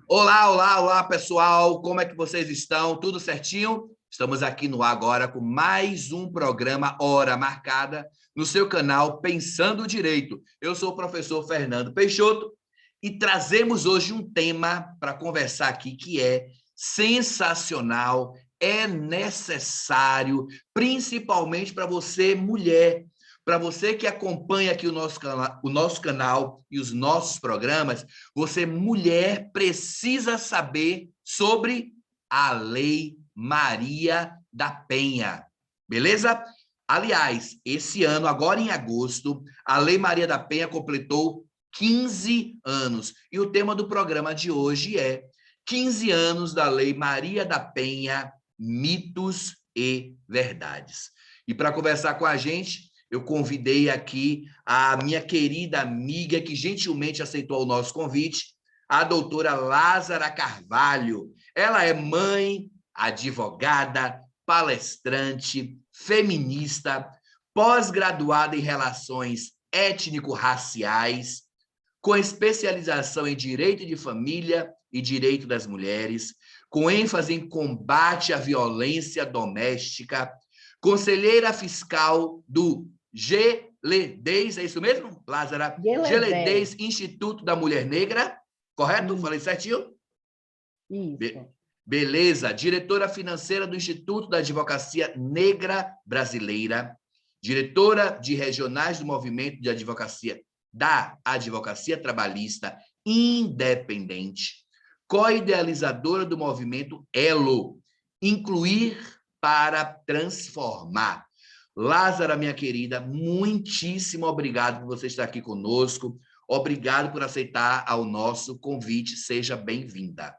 Olá, olá, olá, pessoal. Como é que vocês estão? Tudo certinho? Estamos aqui no ar agora com mais um programa Hora Marcada no seu canal Pensando Direito. Eu sou o professor Fernando Peixoto e trazemos hoje um tema para conversar aqui que é sensacional, é necessário, principalmente para você, mulher. Para você que acompanha aqui o nosso canal e os nossos programas, você, mulher, precisa saber sobre a Lei Maria da Penha. Beleza? Aliás, esse ano, agora em agosto, a Lei Maria da Penha completou 15 anos. E o tema do programa de hoje é 15 anos da Lei Maria da Penha, mitos e verdades. E para conversar com a gente, eu convidei aqui a minha querida amiga, que gentilmente aceitou o nosso convite, a doutora Lázara Carvalho. Ela é mãe, advogada, palestrante, feminista, pós-graduada em relações étnico-raciais, com especialização em direito de família e direito das mulheres, com ênfase em combate à violência doméstica, conselheira fiscal do GLEDES, é isso mesmo, Lázara? GLEDES. GLEDES, Instituto da Mulher Negra, correto? Isso. Falei certinho? Isso. Beleza. Diretora financeira do Instituto da Advocacia Negra Brasileira, diretora de regionais do Movimento de Advocacia da Advocacia Trabalhista Independente, co-idealizadora do movimento ELO, Incluir para Transformar. Lázara, minha querida, muitíssimo obrigado por você estar aqui conosco. Obrigado por aceitar ao nosso convite. Seja bem-vinda.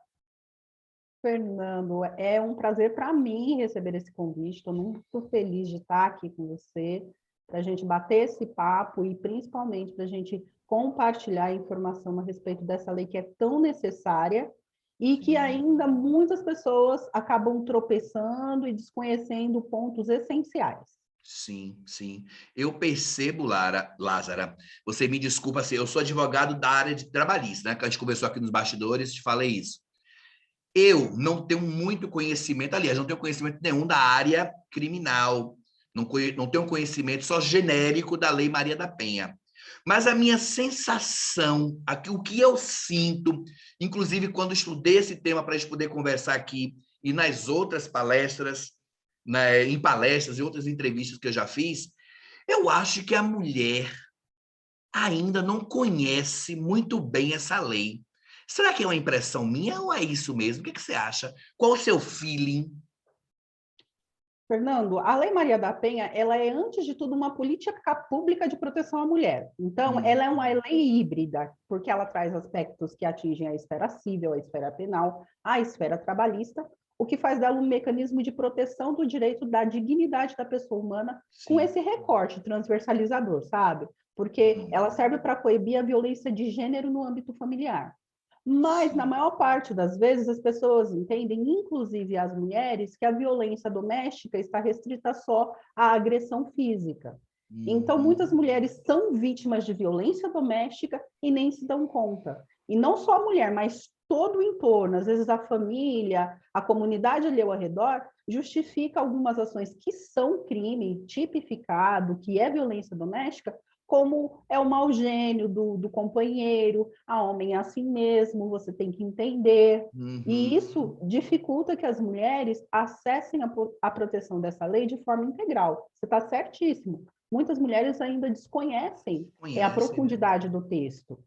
Fernando, é um prazer para mim receber esse convite. Estou muito feliz de estar aqui com você, para a gente bater esse papo e principalmente para a gente compartilhar informação a respeito dessa lei que é tão necessária e que ainda muitas pessoas acabam tropeçando e desconhecendo pontos essenciais. Sim, sim. Eu percebo, Lázara, você me desculpa, assim, eu sou advogado da área de trabalhista, né? Que a gente conversou aqui nos bastidores, te falei isso. Eu não tenho muito conhecimento, aliás, não tenho conhecimento nenhum da área criminal, não tenho conhecimento só genérico da Lei Maria da Penha. Mas a minha sensação, o que eu sinto, inclusive quando estudei esse tema para a gente poder conversar aqui e nas outras palestras, né, em palestras e outras entrevistas que eu já fiz, eu acho que a mulher ainda não conhece muito bem essa lei. Será que é uma impressão minha ou é isso mesmo? O que você acha? Qual o seu feeling? Fernando, a Lei Maria da Penha, ela é, antes de tudo, uma política pública de proteção à mulher. Então, ela é uma lei híbrida, porque ela traz aspectos que atingem a esfera civil, a esfera penal, a esfera trabalhista, o que faz dela um mecanismo de proteção do direito da dignidade da pessoa humana com esse recorte transversalizador, sabe? Porque ela serve para coibir a violência de gênero no âmbito familiar. Mas, na maior parte das vezes, as pessoas entendem, inclusive as mulheres, que a violência doméstica está restrita só à agressão física. Então, muitas mulheres são vítimas de violência doméstica e nem se dão conta. E não só a mulher, mas todo o entorno, às vezes a família, a comunidade ali ao redor, justifica algumas ações que são crime tipificado, que é violência doméstica, como é o mau gênio do companheiro, a homem é assim mesmo, você tem que entender. E isso dificulta que as mulheres acessem a proteção dessa lei de forma integral. Você está certíssimo. Muitas mulheres ainda desconhecem a profundidade do texto.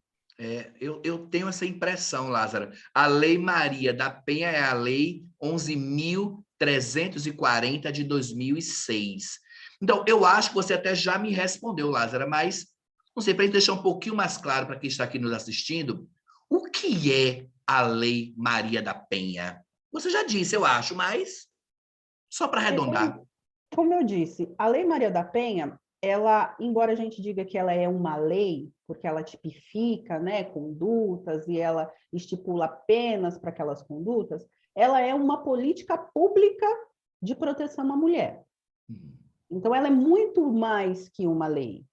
Eu tenho essa impressão, Lázaro. A Lei Maria da Penha é a Lei 11.340 de 2006. Então, eu acho que você até já me respondeu, Lázaro, mas não sei, para a gente deixar um pouquinho mais claro para quem está aqui nos assistindo, o que é a Lei Maria da Penha? Você já disse, eu acho, mas só para arredondar. Como eu disse, a Lei Maria da Penha, ela, embora a gente diga que ela é uma lei, porque ela tipifica, né, condutas e ela estipula penas para aquelas condutas, ela é uma política pública de proteção à mulher. Então, ela é muito mais que uma lei.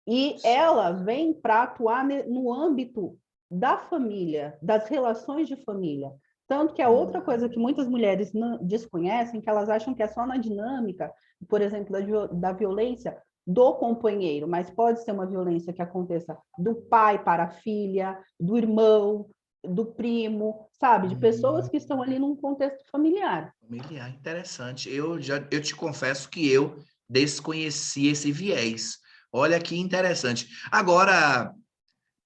E ela vem para atuar no âmbito da família, das relações de família. Tanto que é outra coisa que muitas mulheres desconhecem, que elas acham que é só na dinâmica, por exemplo, da violência do companheiro, mas pode ser uma violência que aconteça do pai para a filha, do irmão, do primo, sabe? De pessoas que estão ali num contexto familiar. Familiar, interessante. Eu te confesso que eu desconheci esse viés. Olha que interessante. Agora,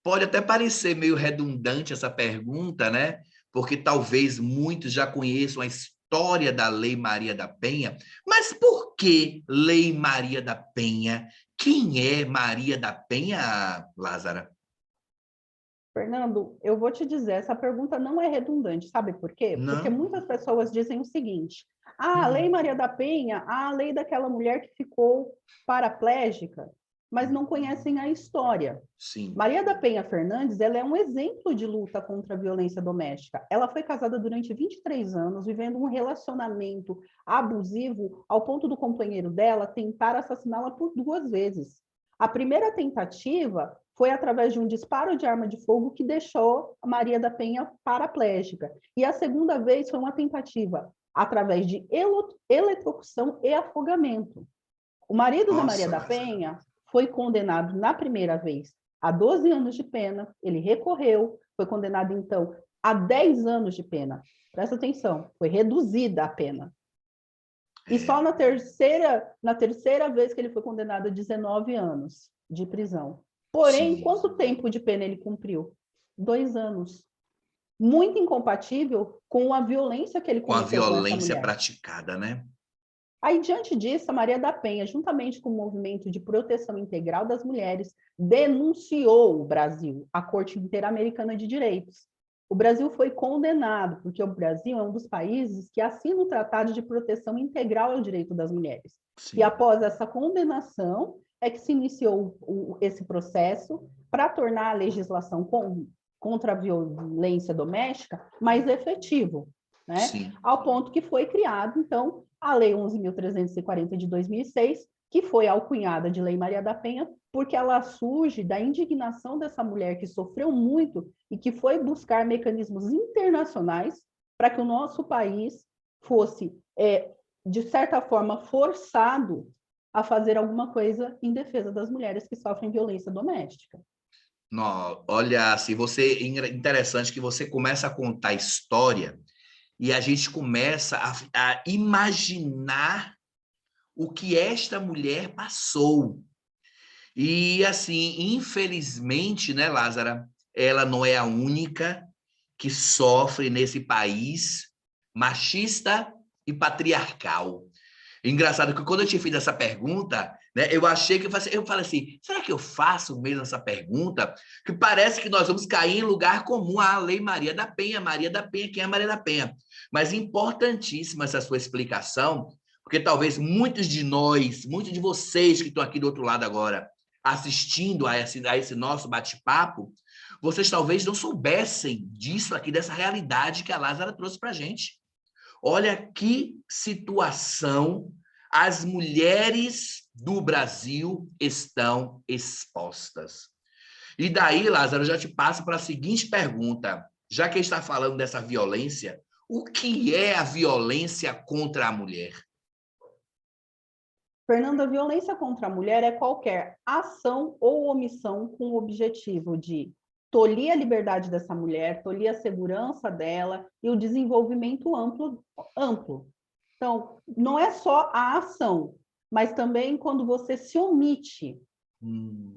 pode até parecer meio redundante essa pergunta, né? Porque talvez muitos já conheçam a história da Lei Maria da Penha, mas por que Lei Maria da Penha? Quem é Maria da Penha, Lázara? Fernando, eu vou te dizer, essa pergunta não é redundante, sabe por quê? Porque Não? muitas pessoas dizem o seguinte: ah, a Lei Hum, Maria da Penha, a lei daquela mulher que ficou paraplégica, mas não conhecem a história. sim. Maria da Penha Fernandes, ela é um exemplo de luta contra a violência doméstica. Ela foi casada durante 23 anos, vivendo um relacionamento abusivo ao ponto do companheiro dela tentar assassiná-la por 2 vezes. A primeira tentativa foi através de um disparo de arma de fogo que deixou a Maria da Penha paraplégica. E a segunda vez foi uma tentativa através de eletrocução e afogamento. O marido da Maria Nossa, da Lázara. Penha foi condenado na primeira vez a 12 anos de pena, ele recorreu, foi condenado então a 10 anos de pena. Presta atenção, foi reduzida a pena. E É, só na terceira vez que ele foi condenado a 19 anos de prisão. Porém, sim. quanto tempo de pena ele cumpriu? 2 anos. Muito incompatível com a violência que ele Com a cometeu com essa violência mulher. praticada, né? Aí, diante disso, a Maria da Penha, juntamente com o Movimento de Proteção Integral das Mulheres, denunciou o Brasil à Corte Interamericana de Direitos. O Brasil foi condenado, porque o Brasil é um dos países que assina o Tratado de Proteção Integral ao Direito das Mulheres. E Sim. após essa condenação, é que se iniciou esse processo para tornar a legislação contra a violência doméstica mais efetivo, né? Sim. Ao ponto que foi criado, então, a Lei 11.340 de 2006, que foi alcunhada de Lei Maria da Penha, porque ela surge da indignação dessa mulher que sofreu muito e que foi buscar mecanismos internacionais para que o nosso país fosse, de certa forma, forçado a fazer alguma coisa em defesa das mulheres que sofrem violência doméstica. Olha, assim, interessante que você começa a contar a história e a gente começa a imaginar o que esta mulher passou. E assim, infelizmente, né, Lázara, ela não é a única que sofre nesse país machista e patriarcal. Engraçado que quando eu te fiz essa pergunta, né, eu achei que eu falei assim, será que eu faço mesmo essa pergunta? Que parece que nós vamos cair em lugar comum à Lei Maria da Penha. Maria da Penha, quem é Maria da Penha? Mas importantíssima essa sua explicação, porque talvez muitos de nós, muitos de vocês que estão aqui do outro lado agora, assistindo a esse nosso bate-papo, vocês talvez não soubessem disso aqui, dessa realidade que a Lázara trouxe para a gente. Olha que situação as mulheres do Brasil estão expostas. E daí, Lázaro, eu já te passo para a seguinte pergunta. Já que está falando dessa violência, o que é a violência contra a mulher? Fernanda, a violência contra a mulher é qualquer ação ou omissão com o objetivo de tolir a liberdade dessa mulher, tolir a segurança dela e o desenvolvimento amplo. Então, não é só a ação, mas também quando você se omite,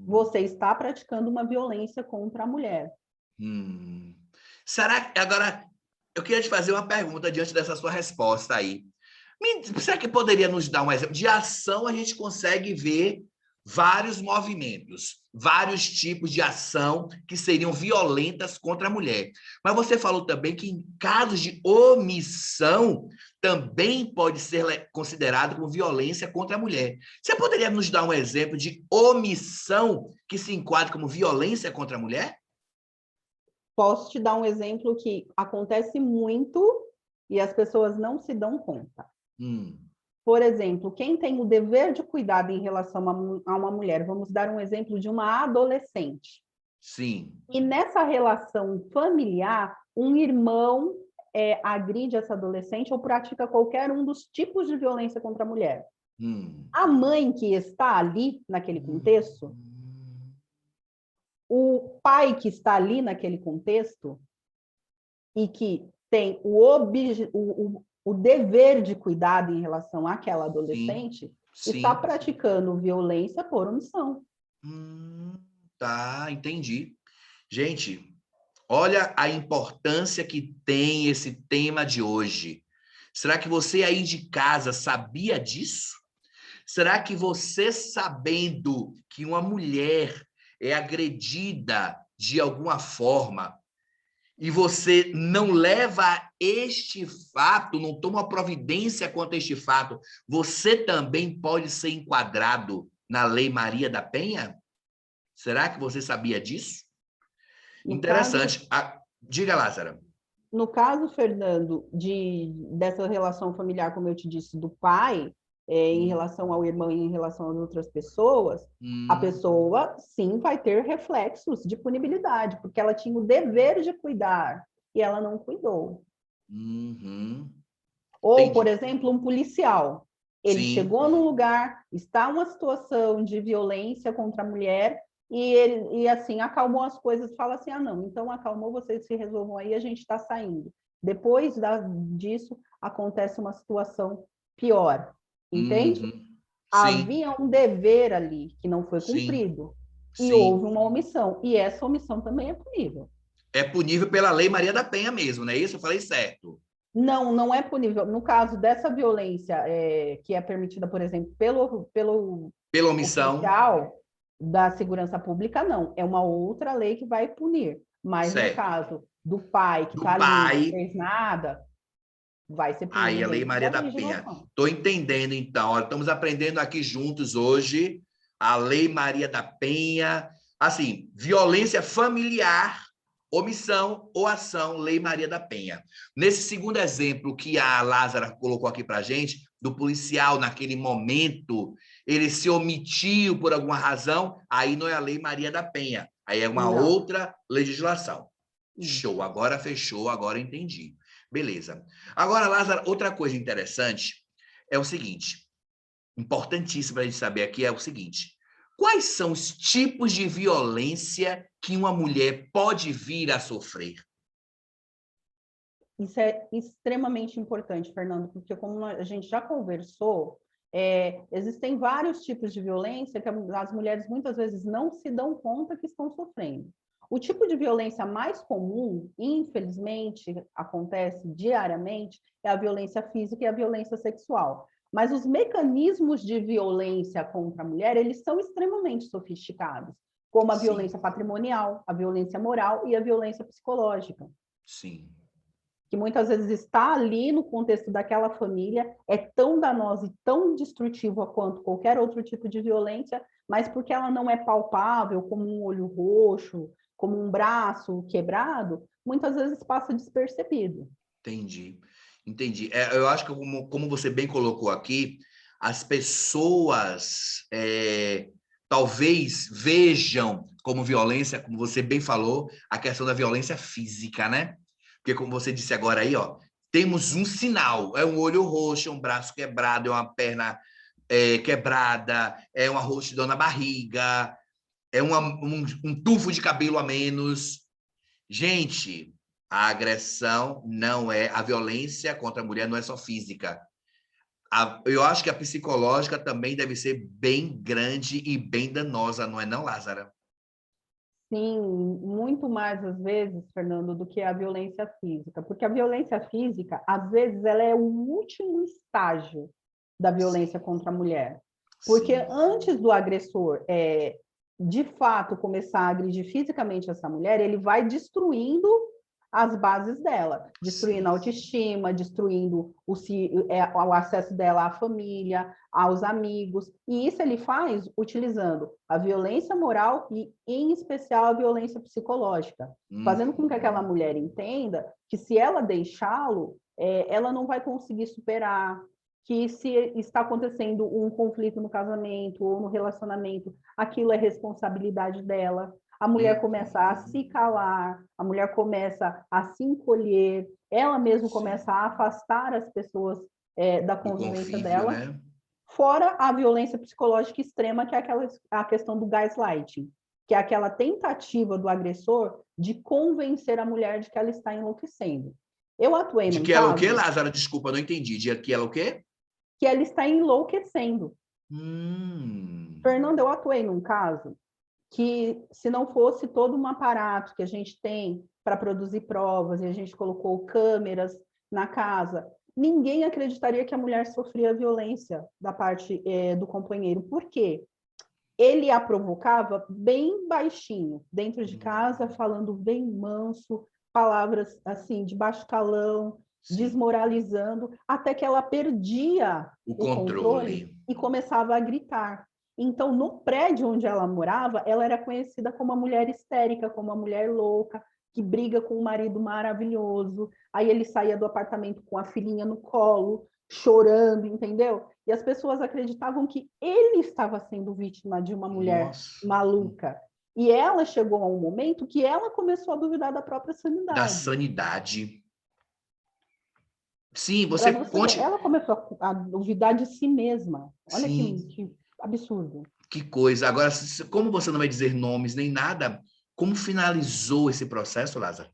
você está praticando uma violência contra a mulher. Hum. Será que agora eu queria te fazer uma pergunta diante dessa sua resposta aí. Será que poderia nos dar um exemplo? De ação, a gente consegue ver vários movimentos, vários tipos de ação que seriam violentas contra a mulher. Mas você falou também que em casos de omissão também pode ser considerado como violência contra a mulher. Você poderia nos dar um exemplo de omissão que se enquadra como violência contra a mulher? Posso te dar um exemplo que acontece muito e as pessoas não se dão conta. Hum. Por exemplo, quem tem o dever de cuidado em relação a uma mulher, vamos dar um exemplo de uma adolescente. Sim. E nessa relação familiar, um irmão agride essa adolescente ou pratica qualquer um dos tipos de violência contra a mulher. Hum. A mãe que está ali naquele contexto, o pai que está ali naquele contexto e que tem o dever de cuidado em relação àquela Sim, adolescente, está sim. praticando violência por omissão. Tá, entendi. Gente, olha a importância que tem esse tema de hoje. Será que você aí de casa sabia disso? Será que você, sabendo que uma mulher é agredida de alguma forma e você não leva este fato, não toma providência quanto a este fato, você também pode ser enquadrado na Lei Maria da Penha? Será que você sabia disso? No caso, Interessante. Diga, Lázara. no caso, Fernando, dessa relação familiar, como eu te disse, do pai, em Hum, relação ao irmão e em relação às outras pessoas, a hum, pessoa, sim, vai ter reflexos de punibilidade, porque ela tinha o dever de cuidar e ela não cuidou. uhum. Ou, por Entendi. exemplo, um policial. Ele Sim. chegou num lugar, está uma situação de violência contra a mulher, e assim, acalmou as coisas, fala assim, não, então acalmou, vocês se resolvam aí, a gente está saindo. Depois disso, acontece uma situação pior, entende? Uhum. Sim, Havia um dever ali que não foi sim, cumprido, e houve sim. uma omissão, e essa omissão também é punível. É punível pela Lei Maria da Penha mesmo, não é isso? Eu falei certo. Não, não é punível. No caso dessa violência que é permitida, por exemplo, pelo Pela omissão, oficial da segurança pública, não. É uma outra lei que vai punir. Mas no certo. caso do pai que está Do ali, não pai, fez nada, vai ser aí punido a Lei dentro Maria da da Penha. legislação. Estou entendendo, então. Olha, estamos aprendendo aqui juntos hoje a Lei Maria da Penha. Assim, violência familiar, omissão ou ação, Lei Maria da Penha. Nesse segundo exemplo que a Lázara colocou aqui para a gente, do policial naquele momento, ele se omitiu por alguma razão, aí não é a Lei Maria da Penha, aí é uma Não. outra legislação. Show, Isso. agora fechou, agora entendi. Beleza. Agora, Lázaro, outra coisa interessante é o seguinte, importantíssimo para a gente saber aqui é o seguinte: quais são os tipos de violência que uma mulher pode vir a sofrer? Isso é extremamente importante, Fernando, porque como a gente já conversou, existem vários tipos de violência que as mulheres muitas vezes não se dão conta que estão sofrendo. O tipo de violência mais comum, infelizmente, acontece diariamente, é a violência física e a violência sexual. Mas os mecanismos de violência contra a mulher, eles são extremamente sofisticados, como a Sim, violência patrimonial, a violência moral e a violência psicológica sim, que muitas vezes está ali no contexto daquela família, é tão danosa e tão destrutiva quanto qualquer outro tipo de violência, mas porque ela não é palpável, como um olho roxo, como um braço quebrado, muitas vezes passa despercebido. entendi. Entendi. Eu acho que, como você bem colocou aqui, as pessoas talvez vejam como violência, como você bem falou, a questão da violência física, né? Porque, como você disse agora aí, ó, temos um sinal: é um olho roxo, é um braço quebrado, é uma perna quebrada, é uma roxidão na barriga, é um tufo de cabelo a menos. Gente, a agressão não é. A violência contra a mulher não é só física. Eu acho que a psicológica também deve ser bem grande e bem danosa, não é, não, Lázara? Sim, muito mais às vezes, Fernando, do que a violência física, porque a violência física, às vezes, ela é o último estágio da violência Sim, contra a mulher. Porque sim, antes do agressor de fato começar a agredir fisicamente essa mulher, ele vai destruindo as bases dela, destruindo a sim. autoestima, destruindo o acesso dela à família, aos amigos. E isso ele faz utilizando a violência moral e, em especial, a violência psicológica, fazendo com que aquela Uhum. mulher entenda que se ela deixá-lo, ela não vai conseguir superar, que se está acontecendo um conflito no casamento ou no relacionamento, aquilo é responsabilidade dela. a mulher começa a se calar, a mulher começa a se encolher, ela mesma começa a afastar as pessoas da Do convivência convívio, dela, né? fora a violência psicológica extrema, que é a questão do gaslighting, que é aquela tentativa do agressor de convencer a mulher de que ela está enlouquecendo. Eu atuei De num que ela o quê, caso Lázaro? Desculpa, não entendi. De que ela o quê? que ela está enlouquecendo. Hum, Fernando, eu atuei num caso que, se não fosse todo um aparato que a gente tem para produzir provas, e a gente colocou câmeras na casa, ninguém acreditaria que a mulher sofria violência da parte do companheiro. Por quê? Ele a provocava bem baixinho, dentro de casa, falando bem manso, palavras assim, de baixo calão, sim. desmoralizando, até que ela perdia O o controle controle. e começava a gritar. Então, no prédio onde ela morava, ela era conhecida como uma mulher histérica, como uma mulher louca, que briga com um marido maravilhoso. Aí ele saía do apartamento com a filhinha no colo, chorando, entendeu? E as pessoas acreditavam que ele estava sendo vítima de uma mulher Nossa. maluca. E ela chegou a um momento que ela começou a duvidar da própria Da sanidade. sanidade. Sim, Para você você ver, conte. ela começou a duvidar de si mesma. Olha Sim, que absurdo. que coisa. Agora, como você não vai dizer nomes nem nada, como finalizou esse processo, Lázaro?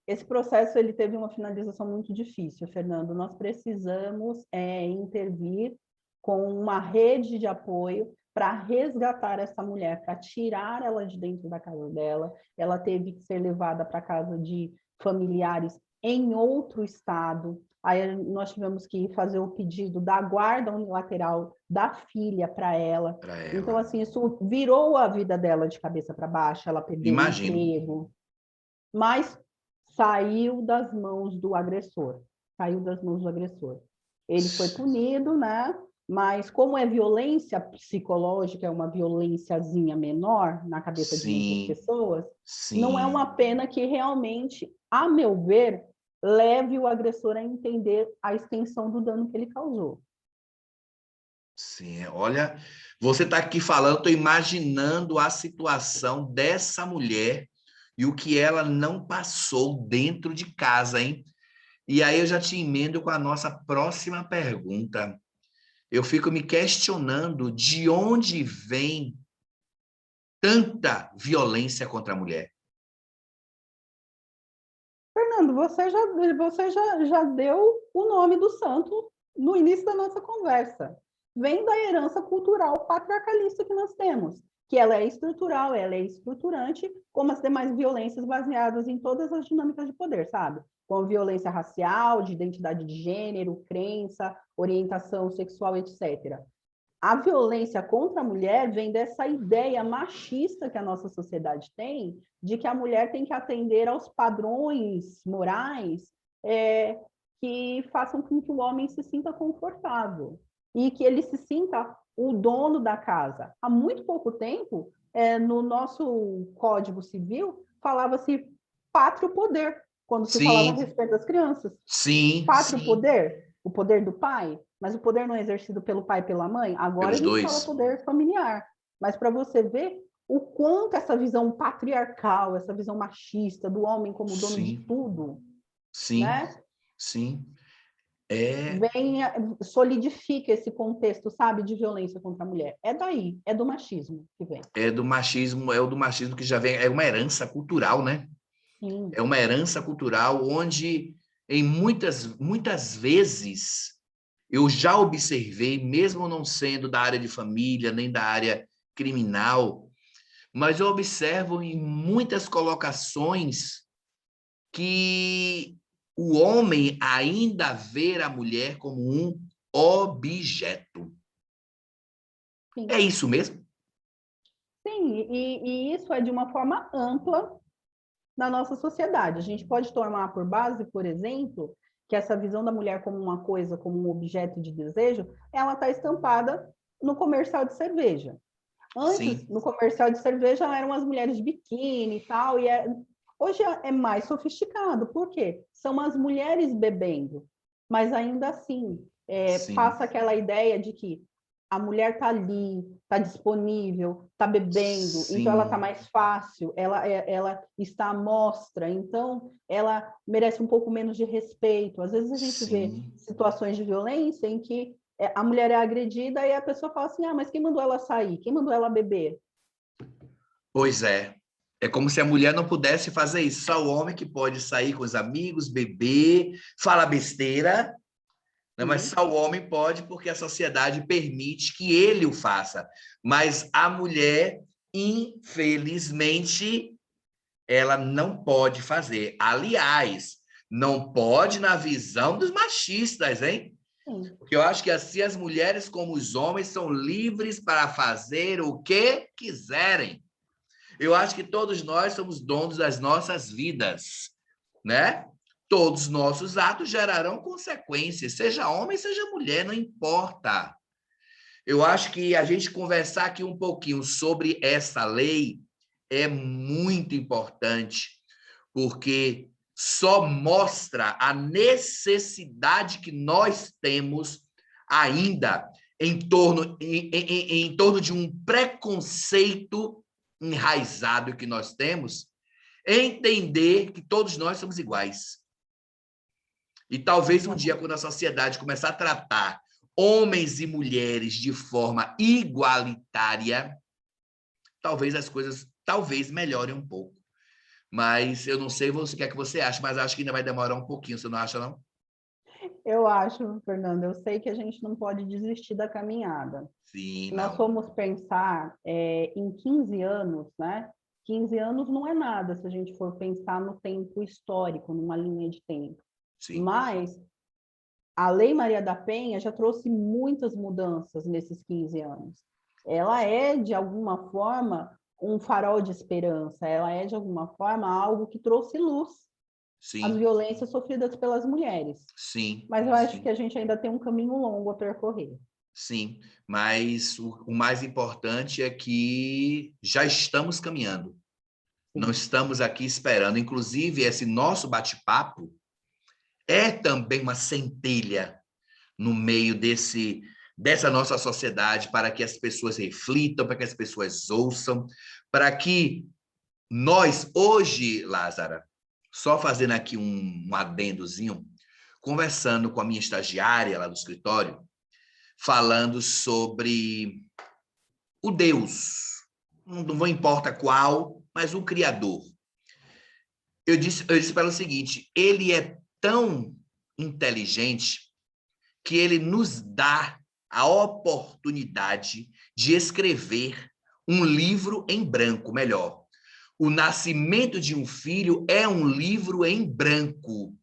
Esse processo ele teve uma finalização muito difícil, Fernando. Nós precisamos intervir com uma rede de apoio para resgatar essa mulher, para tirar ela de dentro da casa dela. Ela teve que ser levada para a casa de familiares em outro estado. Aí nós tivemos que fazer o pedido da guarda unilateral da filha para ela. Para Então, ela. assim, isso virou a vida dela de cabeça para baixo. Ela perdeu o Imagino. emprego, mas saiu das mãos do agressor. Saiu das mãos do agressor. Ele foi punido, né? Mas como é violência psicológica, é uma violênciazinha menor na cabeça de muitas Sim, pessoas, não é uma sim, pena que realmente, a meu ver, leve o agressor a entender a extensão do dano que ele causou. sim. Olha, você está aqui falando, estou imaginando a situação dessa mulher e o que ela não passou dentro de casa, hein? E aí eu já te emendo com a nossa próxima pergunta. Eu fico me questionando de onde vem tanta violência contra a mulher. Fernando, você já deu o nome do santo no início da nossa conversa. Vem da herança cultural patriarcalista que nós temos, que ela é estrutural, ela é estruturante, como as demais violências baseadas em todas as dinâmicas de poder, sabe? Como violência racial, de identidade de gênero, crença, orientação sexual, etc. A violência contra a mulher vem dessa ideia machista que a nossa sociedade tem, de que a mulher tem que atender aos padrões morais que façam com que o homem se sinta confortável e que ele se sinta o dono da casa. Há muito pouco tempo, no nosso Código Civil, falava-se pátrio poder, quando se falava a Sim, respeito das crianças. sim, Pátrio sim. poder, o poder do pai, mas o poder não é exercido pelo pai e pela mãe. Agora a Pelos gente fala dois. poder familiar. Mas para você ver o quanto essa visão patriarcal, essa visão machista do homem como dono de Sim, tudo, sim, né? sim. É, Vem, solidifica esse contexto, sabe, de violência contra a mulher. É daí, é do machismo que vem. é o do machismo que já vem, é uma herança cultural, né? Sim, É uma herança cultural onde, em muitas vezes, eu já observei, mesmo não sendo da área de família, nem da área criminal, mas eu observo em muitas colocações que o homem ainda vê a mulher como um objeto. sim. É isso mesmo? Sim, e isso é de uma forma ampla na nossa sociedade. A gente pode tomar por base, por exemplo, que essa visão da mulher como uma coisa, como um objeto de desejo, ela está estampada no comercial de cerveja. Antes, Sim, no comercial de cerveja, eram as mulheres de biquíni e tal, hoje é mais sofisticado. Por quê? São as mulheres bebendo, mas ainda assim, sim, passa aquela ideia de que a mulher está ali, está disponível, está bebendo, então ela está Sim, mais fácil, ela está à mostra, então ela merece um pouco menos de respeito. Às vezes a gente vê sim. situações de violência em que a mulher é agredida e a pessoa fala assim, mas quem mandou ela sair? Quem mandou ela beber? Pois é. É como se a mulher não pudesse fazer isso. Só o homem que pode sair com os amigos, beber, falar besteira, né? Mas Sim, só o homem pode porque a sociedade permite que ele o faça. Mas a mulher, infelizmente, ela não pode fazer. Aliás, não pode na visão dos machistas, hein? sim. Porque eu acho que assim as mulheres como os homens são livres para fazer o que quiserem. Eu acho que todos nós somos donos das nossas vidas, né? Todos os nossos atos gerarão consequências, seja homem, seja mulher, não importa. Eu acho que a gente conversar aqui um pouquinho sobre essa lei é muito importante, porque só mostra a necessidade que nós temos ainda em torno de um preconceito enraizado que nós temos, entender que todos nós somos iguais. E talvez um dia, quando a sociedade começar a tratar homens e mulheres de forma igualitária, talvez as coisas talvez melhorem um pouco. Mas eu não sei o que é que você acha, mas acho que ainda vai demorar um pouquinho, você não acha, não? Eu acho, Fernando, eu sei que a gente não pode desistir da caminhada. Sim, Se nós não. formos pensar em 15 anos, né? 15 anos não é nada se a gente for pensar no tempo histórico, numa linha de tempo. Sim, Mas a Lei Maria da Penha já trouxe muitas mudanças nesses 15 anos. Ela é, de alguma forma, um farol de esperança, ela é, de alguma forma, algo que trouxe luz às sim, violências sofridas pelas mulheres. sim, Mas eu acho que sim, a gente ainda tem um caminho longo a percorrer. sim. Mas o mais importante é que já estamos caminhando. Não Sim, estamos aqui esperando. Inclusive, esse nosso bate-papo é também uma centelha no meio dessa nossa sociedade para que as pessoas reflitam, para que as pessoas ouçam, para que nós, hoje, Lázara, só fazendo aqui um adendozinho, conversando com a minha estagiária lá do escritório, falando sobre o Deus, não importa qual, mas o Criador. Eu disse para ela o seguinte: ele é tão inteligente que ele nos dá a oportunidade de escrever um livro em branco, melhor. O nascimento de um filho é um livro em branco.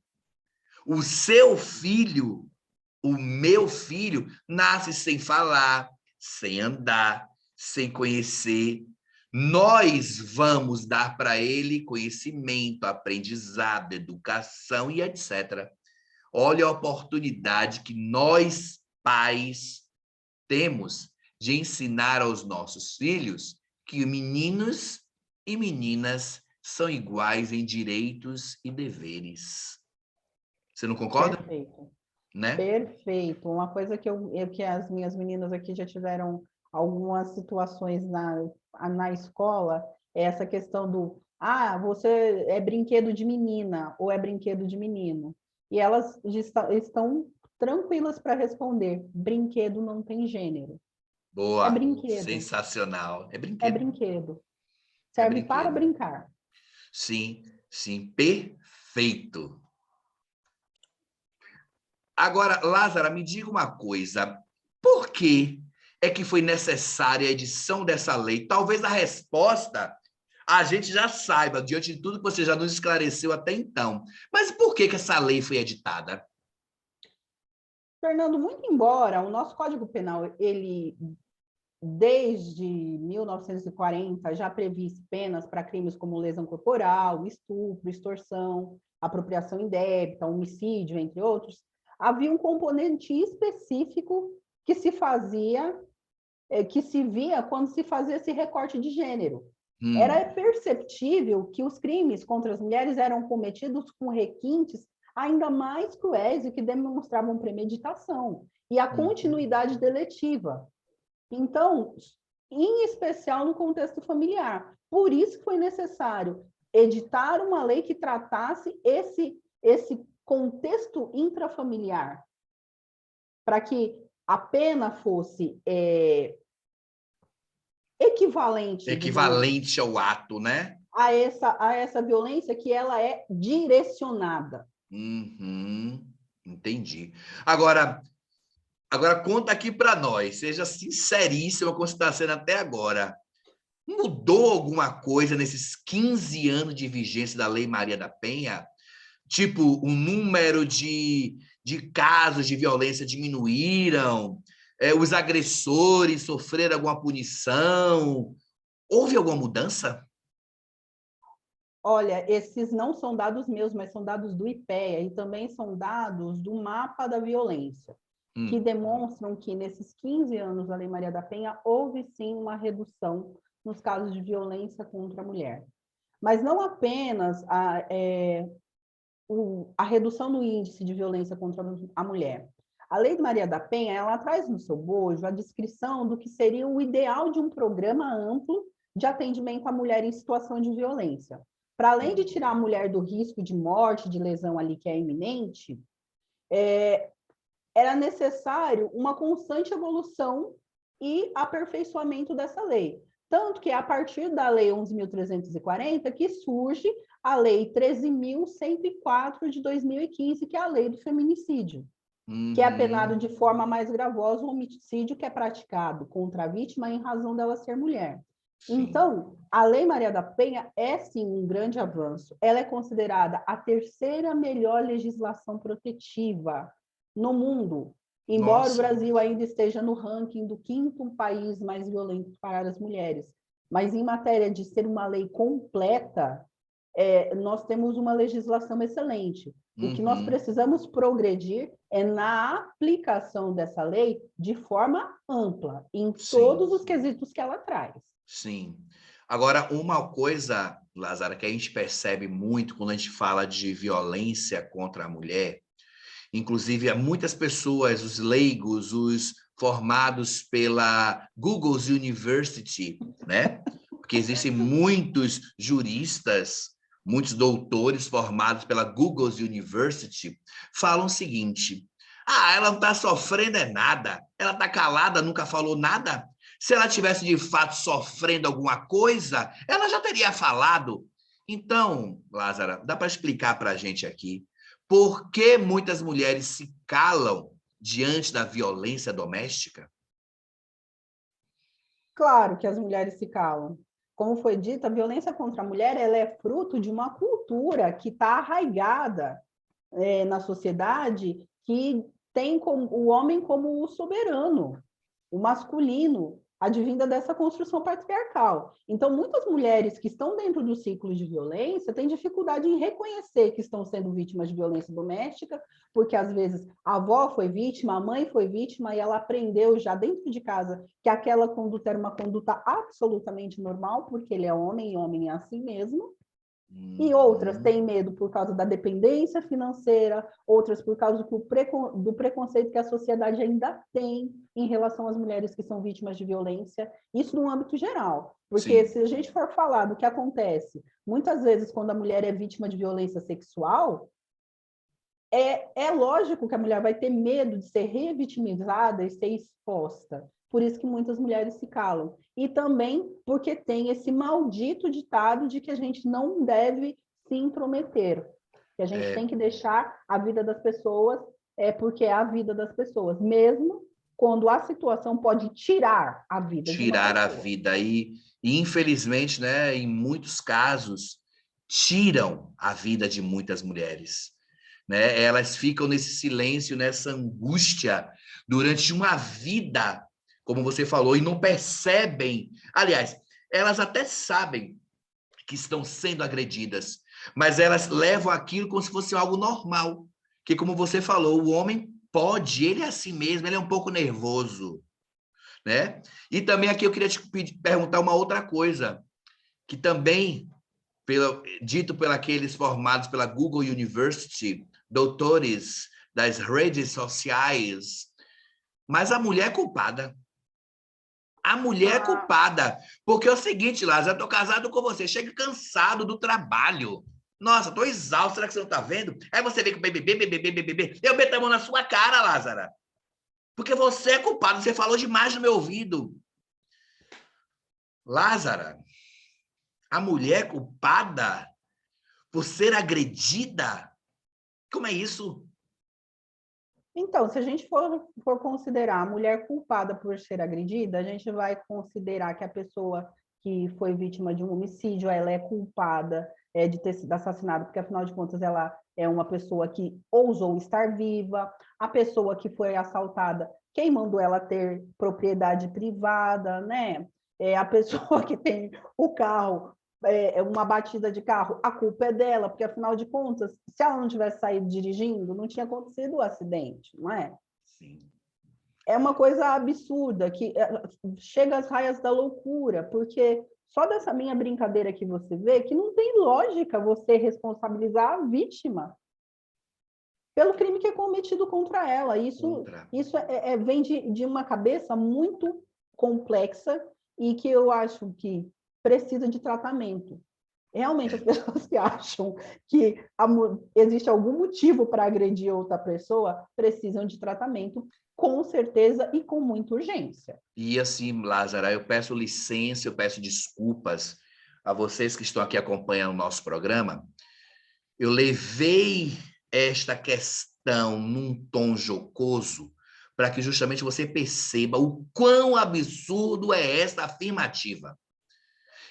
O seu filho, o meu filho, nasce sem falar, sem andar, sem conhecer. Nós vamos dar para ele conhecimento, aprendizado, educação e etc. Olha a oportunidade que nós, pais, temos de ensinar aos nossos filhos que meninos e meninas são iguais em direitos e deveres. Você não concorda? perfeito. Né? Perfeito. Uma coisa que as minhas meninas aqui já tiveram algumas situações na escola é essa questão do você é brinquedo de menina ou é brinquedo de menino. E elas estão tranquilas para responder: brinquedo não tem gênero. É Boa, brinquedo, sensacional. É é brinquedo, brinquedo. é Serve para brinquedo. brincar. Sim, sim, perfeito. Agora, Lázara, me diga uma coisa. Por que é que foi necessária a edição dessa lei? Talvez a resposta a gente já saiba, diante de tudo que você já nos esclareceu até então. Mas por que essa lei foi editada? Fernando, muito embora o nosso Código Penal, ele desde 1940 já previsse penas para crimes como lesão corporal, estupro, extorsão, apropriação indébita, homicídio, entre outros, havia um componente específico que se fazia, que se via quando se fazia esse recorte de gênero. Era Hum, perceptível que os crimes contra as mulheres eram cometidos com requintes ainda mais cruéis e que demonstravam premeditação e a hum, continuidade deletiva. Então, em especial no contexto familiar. Por isso foi necessário editar uma lei que tratasse esse contexto intrafamiliar, para que a pena fosse equivalente, digamos, Equivalente ao ato, né? a essa violência que ela é direcionada. Uhum, entendi. Agora conta aqui para nós, seja sinceríssima como você está sendo até agora. Mudou alguma coisa nesses 15 anos de vigência da Lei Maria da Penha? Tipo, o número de casos de violência diminuíram? Os agressores sofreram alguma punição? Houve alguma mudança? Olha, esses não são dados meus, mas são dados do IPEA e também são dados do mapa da violência, que demonstram que nesses 15 anos da Lei Maria da Penha houve sim uma redução nos casos de violência contra a mulher. Mas não apenas a redução do índice de violência contra a mulher. A Lei Maria da Penha, ela traz no seu bojo a descrição do que seria o ideal de um programa amplo de atendimento à mulher em situação de violência. Para além de tirar a mulher do risco de morte, de lesão ali que é iminente, era necessário uma constante evolução e aperfeiçoamento dessa lei. Tanto que é a partir da Lei 11.340 que surge a Lei 13.104 de 2015, que é a Lei do feminicídio, que é penado de forma mais gravosa o homicídio que é praticado contra a vítima em razão dela ser mulher. Sim. Então, a Lei Maria da Penha é, sim, um grande avanço. Ela é considerada a terceira melhor legislação protetiva no mundo, embora o Brasil ainda esteja no ranking do 5º país mais violento para as mulheres. Mas em matéria de ser uma lei completa, nós temos uma legislação excelente. O que nós precisamos progredir é na aplicação dessa lei de forma ampla, em todos os quesitos que ela traz. Sim. Agora, uma coisa, Lázara, que a gente percebe muito quando a gente fala de violência contra a mulher, inclusive, há muitas pessoas, os leigos, os formados pela Google University, né? Porque existem muitos juristas, muitos doutores formados pela Google University, falam o seguinte: ela não está sofrendo nada, ela está calada, nunca falou nada. Se ela tivesse de fato sofrendo alguma coisa, ela já teria falado. Então, Lázara, dá para explicar para a gente aqui por que muitas mulheres se calam diante da violência doméstica? Claro que as mulheres se calam. Como foi dito, a violência contra a mulher ela é fruto de uma cultura que está arraigada na sociedade, que tem o homem como o soberano, o masculino, advinda dessa construção patriarcal. Então, muitas mulheres que estão dentro do ciclo de violência têm dificuldade em reconhecer que estão sendo vítimas de violência doméstica, porque às vezes a avó foi vítima, a mãe foi vítima, e ela aprendeu já dentro de casa que aquela conduta era uma conduta absolutamente normal, porque ele é homem e homem é assim mesmo. E outras têm medo por causa da dependência financeira, outras por causa do preconceito que a sociedade ainda tem em relação às mulheres que são vítimas de violência, isso no âmbito geral. Porque se a gente for falar do que acontece, muitas vezes quando a mulher é vítima de violência sexual, é lógico que a mulher vai ter medo de ser revitimizada e ser exposta. Por isso que muitas mulheres se calam. E também porque tem esse maldito ditado de que a gente não deve se intrometer, que a gente tem que deixar a vida das pessoas, porque é a vida das pessoas, mesmo quando a situação pode tirar a vida de uma pessoa. Tirar a vida. E infelizmente, né, em muitos casos, tiram a vida de muitas mulheres. Né? Elas ficam nesse silêncio, nessa angústia, durante uma vida, como você falou, e não percebem. Aliás, elas até sabem que estão sendo agredidas, mas elas levam aquilo como se fosse algo normal. Que, como você falou, o homem pode, ele é assim mesmo, ele é um pouco nervoso. Né? E também aqui eu queria te perguntar uma outra coisa, que também, dito por aqueles formados pela Google University, doutores das redes sociais, mas a mulher é culpada. A mulher é culpada. Porque é o seguinte, Lázaro, eu tô casado com você, chega cansado do trabalho. Nossa, tô exausto, será que você não tá vendo? Aí você vem com BBB. Eu meto a mão na sua cara, Lázara. Porque você é culpado, você falou demais no meu ouvido. Lázara, a mulher culpada por ser agredida? Como é isso? Então, se a gente for considerar a mulher culpada por ser agredida, a gente vai considerar que a pessoa que foi vítima de um homicídio, ela é culpada de ter sido assassinada, porque, afinal de contas, ela é uma pessoa que ousou estar viva. A pessoa que foi assaltada, quem mandou ela ter propriedade privada, né? A pessoa que tem o carro, uma batida de carro, a culpa é dela, porque, afinal de contas, se ela não tivesse saído dirigindo, não tinha acontecido o acidente, não é? Sim. É uma coisa absurda, que chega às raias da loucura, porque só dessa minha brincadeira que você vê, que não tem lógica você responsabilizar a vítima pelo crime que é cometido contra ela. Isso vem de uma cabeça muito complexa e que eu acho que precisa de tratamento. Realmente, as pessoas que acham que existe algum motivo para agredir outra pessoa precisam de tratamento, com certeza e com muita urgência. E assim, Lázara, eu peço licença, eu peço desculpas a vocês que estão aqui acompanhando o nosso programa. Eu levei esta questão num tom jocoso para que justamente você perceba o quão absurdo é esta afirmativa.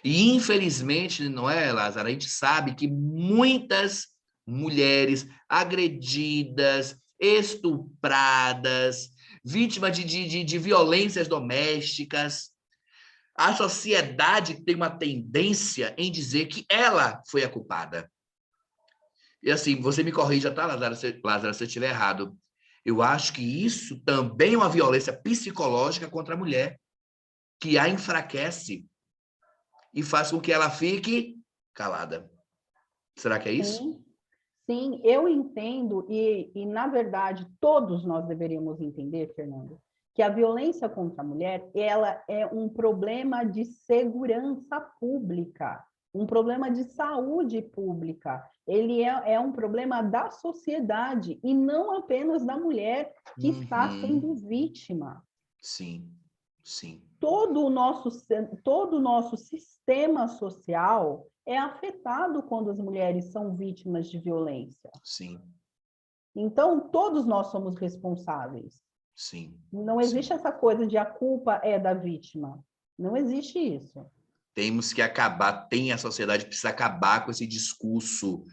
E, infelizmente, não é, Lázaro? A gente sabe que muitas mulheres agredidas, estupradas, vítimas de violências domésticas, a sociedade tem uma tendência em dizer que ela foi a culpada. E assim, você me corrija, tá, Lázaro, se eu estiver errado. Eu acho que isso também é uma violência psicológica contra a mulher, que a enfraquece e faz com que ela fique calada. Será que é isso? Sim, sim, eu entendo, na verdade, todos nós deveríamos entender, Fernando, que a violência contra a mulher, ela é um problema de segurança pública, um problema de saúde pública. Ele é um problema da sociedade e não apenas da mulher que está sendo vítima. Sim, sim. Todo o nosso sistema social é afetado quando as mulheres são vítimas de violência. Sim. Então, todos nós somos responsáveis. Sim. Não existe essa coisa de a culpa é da vítima. Não existe isso. Temos que acabar, a sociedade precisa acabar com esse discurso.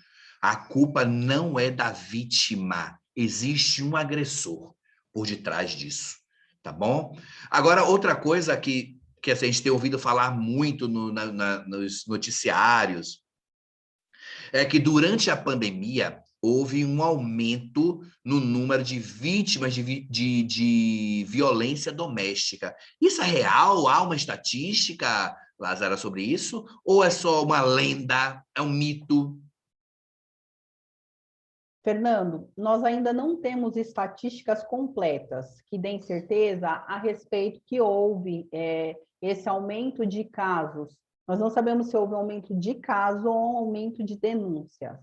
A culpa não é da vítima. Existe um agressor por detrás disso. Tá bom? Agora, outra coisa que assim, a gente tem ouvido falar muito nos noticiários é que durante a pandemia houve um aumento no número de vítimas de violência doméstica. Isso é real? Há uma estatística, Lázaro, sobre isso? Ou é só uma lenda, é um mito? Fernando, nós ainda não temos estatísticas completas que deem certeza a respeito que houve esse aumento de casos. Nós não sabemos se houve um aumento de casos ou um aumento de denúncias.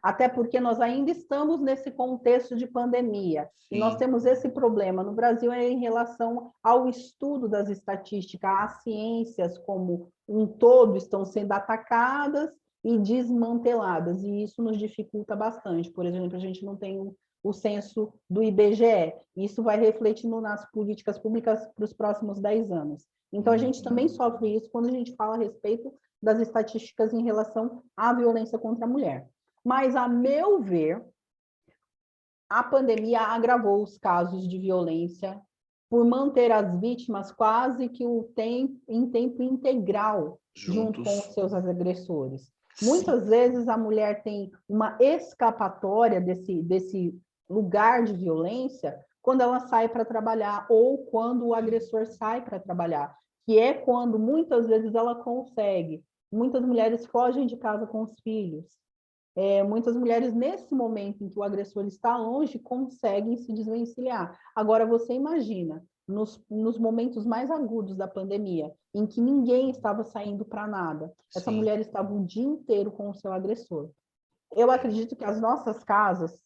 Até porque nós ainda estamos nesse contexto de pandemia. Sim. E nós temos esse problema no Brasil em relação ao estudo das estatísticas. As ciências como um todo estão sendo atacadas e desmanteladas, e isso nos dificulta bastante. Por exemplo, a gente não tem o censo do IBGE. Isso vai refletindo nas políticas públicas para os próximos 10 anos. Então, a gente também sofre isso quando a gente fala a respeito das estatísticas em relação à violência contra a mulher. Mas, a meu ver, a pandemia agravou os casos de violência por manter as vítimas quase que em tempo integral junto com os seus agressores. Sim. Muitas vezes a mulher tem uma escapatória desse lugar de violência quando ela sai para trabalhar ou quando o agressor sai para trabalhar, que é quando muitas vezes ela consegue. Muitas mulheres fogem de casa com os filhos. Muitas mulheres, nesse momento em que o agressor está longe, conseguem se desvencilhar. Agora, você imagina, nos momentos mais agudos da pandemia, em que ninguém estava saindo para nada. Essa Sim. mulher estava o dia inteiro com o seu agressor. Eu acredito que as nossas casas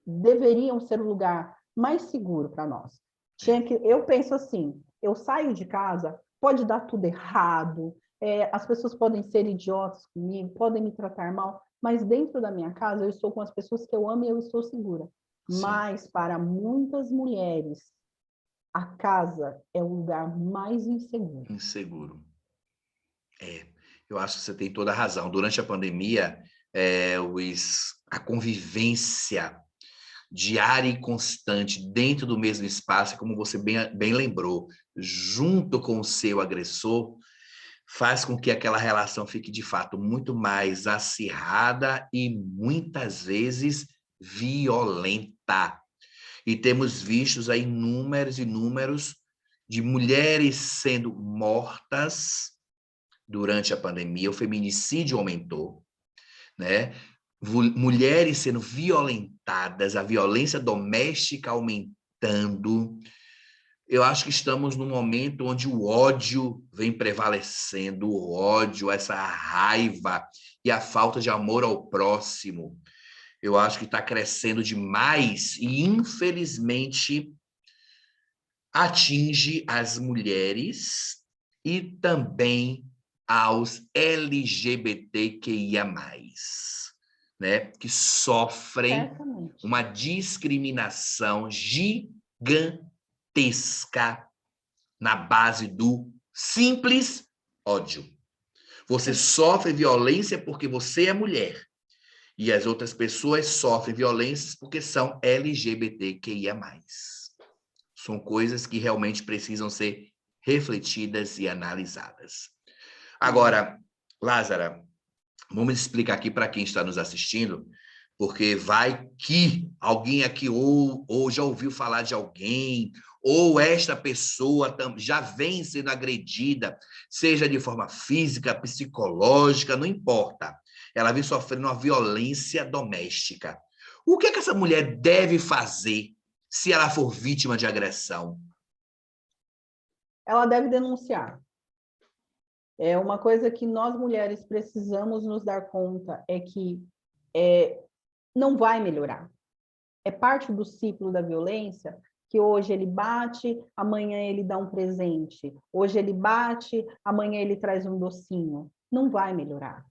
deveriam ser o lugar mais seguro para nós. Eu penso assim, eu saio de casa, pode dar tudo errado, as pessoas podem ser idiotas comigo, podem me tratar mal, mas dentro da minha casa eu estou com as pessoas que eu amo e eu estou segura. Sim. Mas para muitas mulheres, a casa é o lugar mais inseguro. Inseguro. Eu acho que você tem toda a razão. Durante a pandemia, a convivência diária e constante dentro do mesmo espaço, como você bem lembrou, junto com o seu agressor, faz com que aquela relação fique, de fato, muito mais acirrada e, muitas vezes, violenta. E temos visto aí números e números de mulheres sendo mortas durante a pandemia, o feminicídio aumentou, né? Mulheres sendo violentadas, a violência doméstica aumentando. Eu acho que estamos num momento onde o ódio vem prevalecendo, o ódio, essa raiva e a falta de amor ao próximo. Eu acho que está crescendo demais e, infelizmente, atinge as mulheres e também aos LGBTQIA+, né? Que sofrem Certamente. uma discriminação gigantesca na base do simples ódio. Você sofre violência porque você é mulher. E as outras pessoas sofrem violências porque são LGBTQIA+. São coisas que realmente precisam ser refletidas e analisadas. Agora, Lázara, vamos explicar aqui para quem está nos assistindo, porque vai que alguém aqui ou já ouviu falar de alguém, ou esta pessoa já vem sendo agredida, seja de forma física, psicológica, não importa. Ela vem sofrendo uma violência doméstica. O que é que essa mulher deve fazer se ela for vítima de agressão? Ela deve denunciar. É uma coisa que nós mulheres precisamos nos dar conta, é que não vai melhorar. É parte do ciclo da violência, que hoje ele bate, amanhã ele dá um presente. Hoje ele bate, amanhã ele traz um docinho. Não vai melhorar.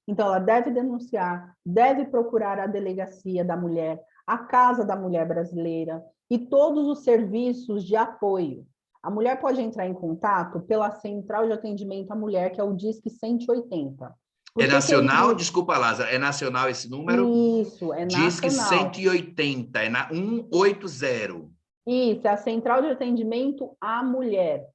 Então, ela deve denunciar, deve procurar a delegacia da mulher, a Casa da Mulher Brasileira e todos os serviços de apoio. A mulher pode entrar em contato pela Central de Atendimento à Mulher, que é o Disque 180. É Por que que eu nacional? indico? Desculpa, Lázaro. É nacional esse número? Isso, é Diz que nacional. 180, é na 180. Isso, é a Central de Atendimento à Mulher,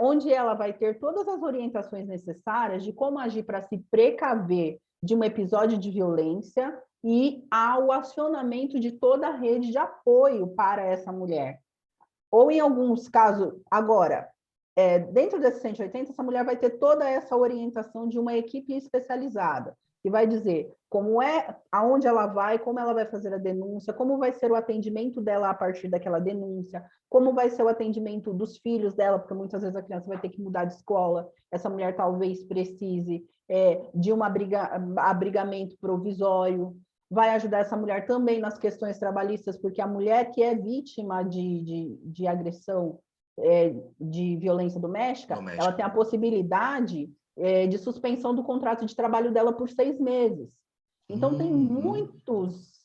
onde ela vai ter todas as orientações necessárias de como agir para se precaver de um episódio de violência e ao acionamento de toda a rede de apoio para essa mulher. Ou, em alguns casos, agora, dentro desse 180, essa mulher vai ter toda essa orientação de uma equipe especializada, que vai dizer como aonde ela vai, como ela vai fazer a denúncia, como vai ser o atendimento dela a partir daquela denúncia, como vai ser o atendimento dos filhos dela, porque muitas vezes a criança vai ter que mudar de escola, essa mulher talvez precise de um abrigamento provisório, vai ajudar essa mulher também nas questões trabalhistas, porque a mulher que é vítima de agressão, de violência doméstica, ela tem a possibilidade de suspensão do contrato de trabalho dela por 6 meses. Então, tem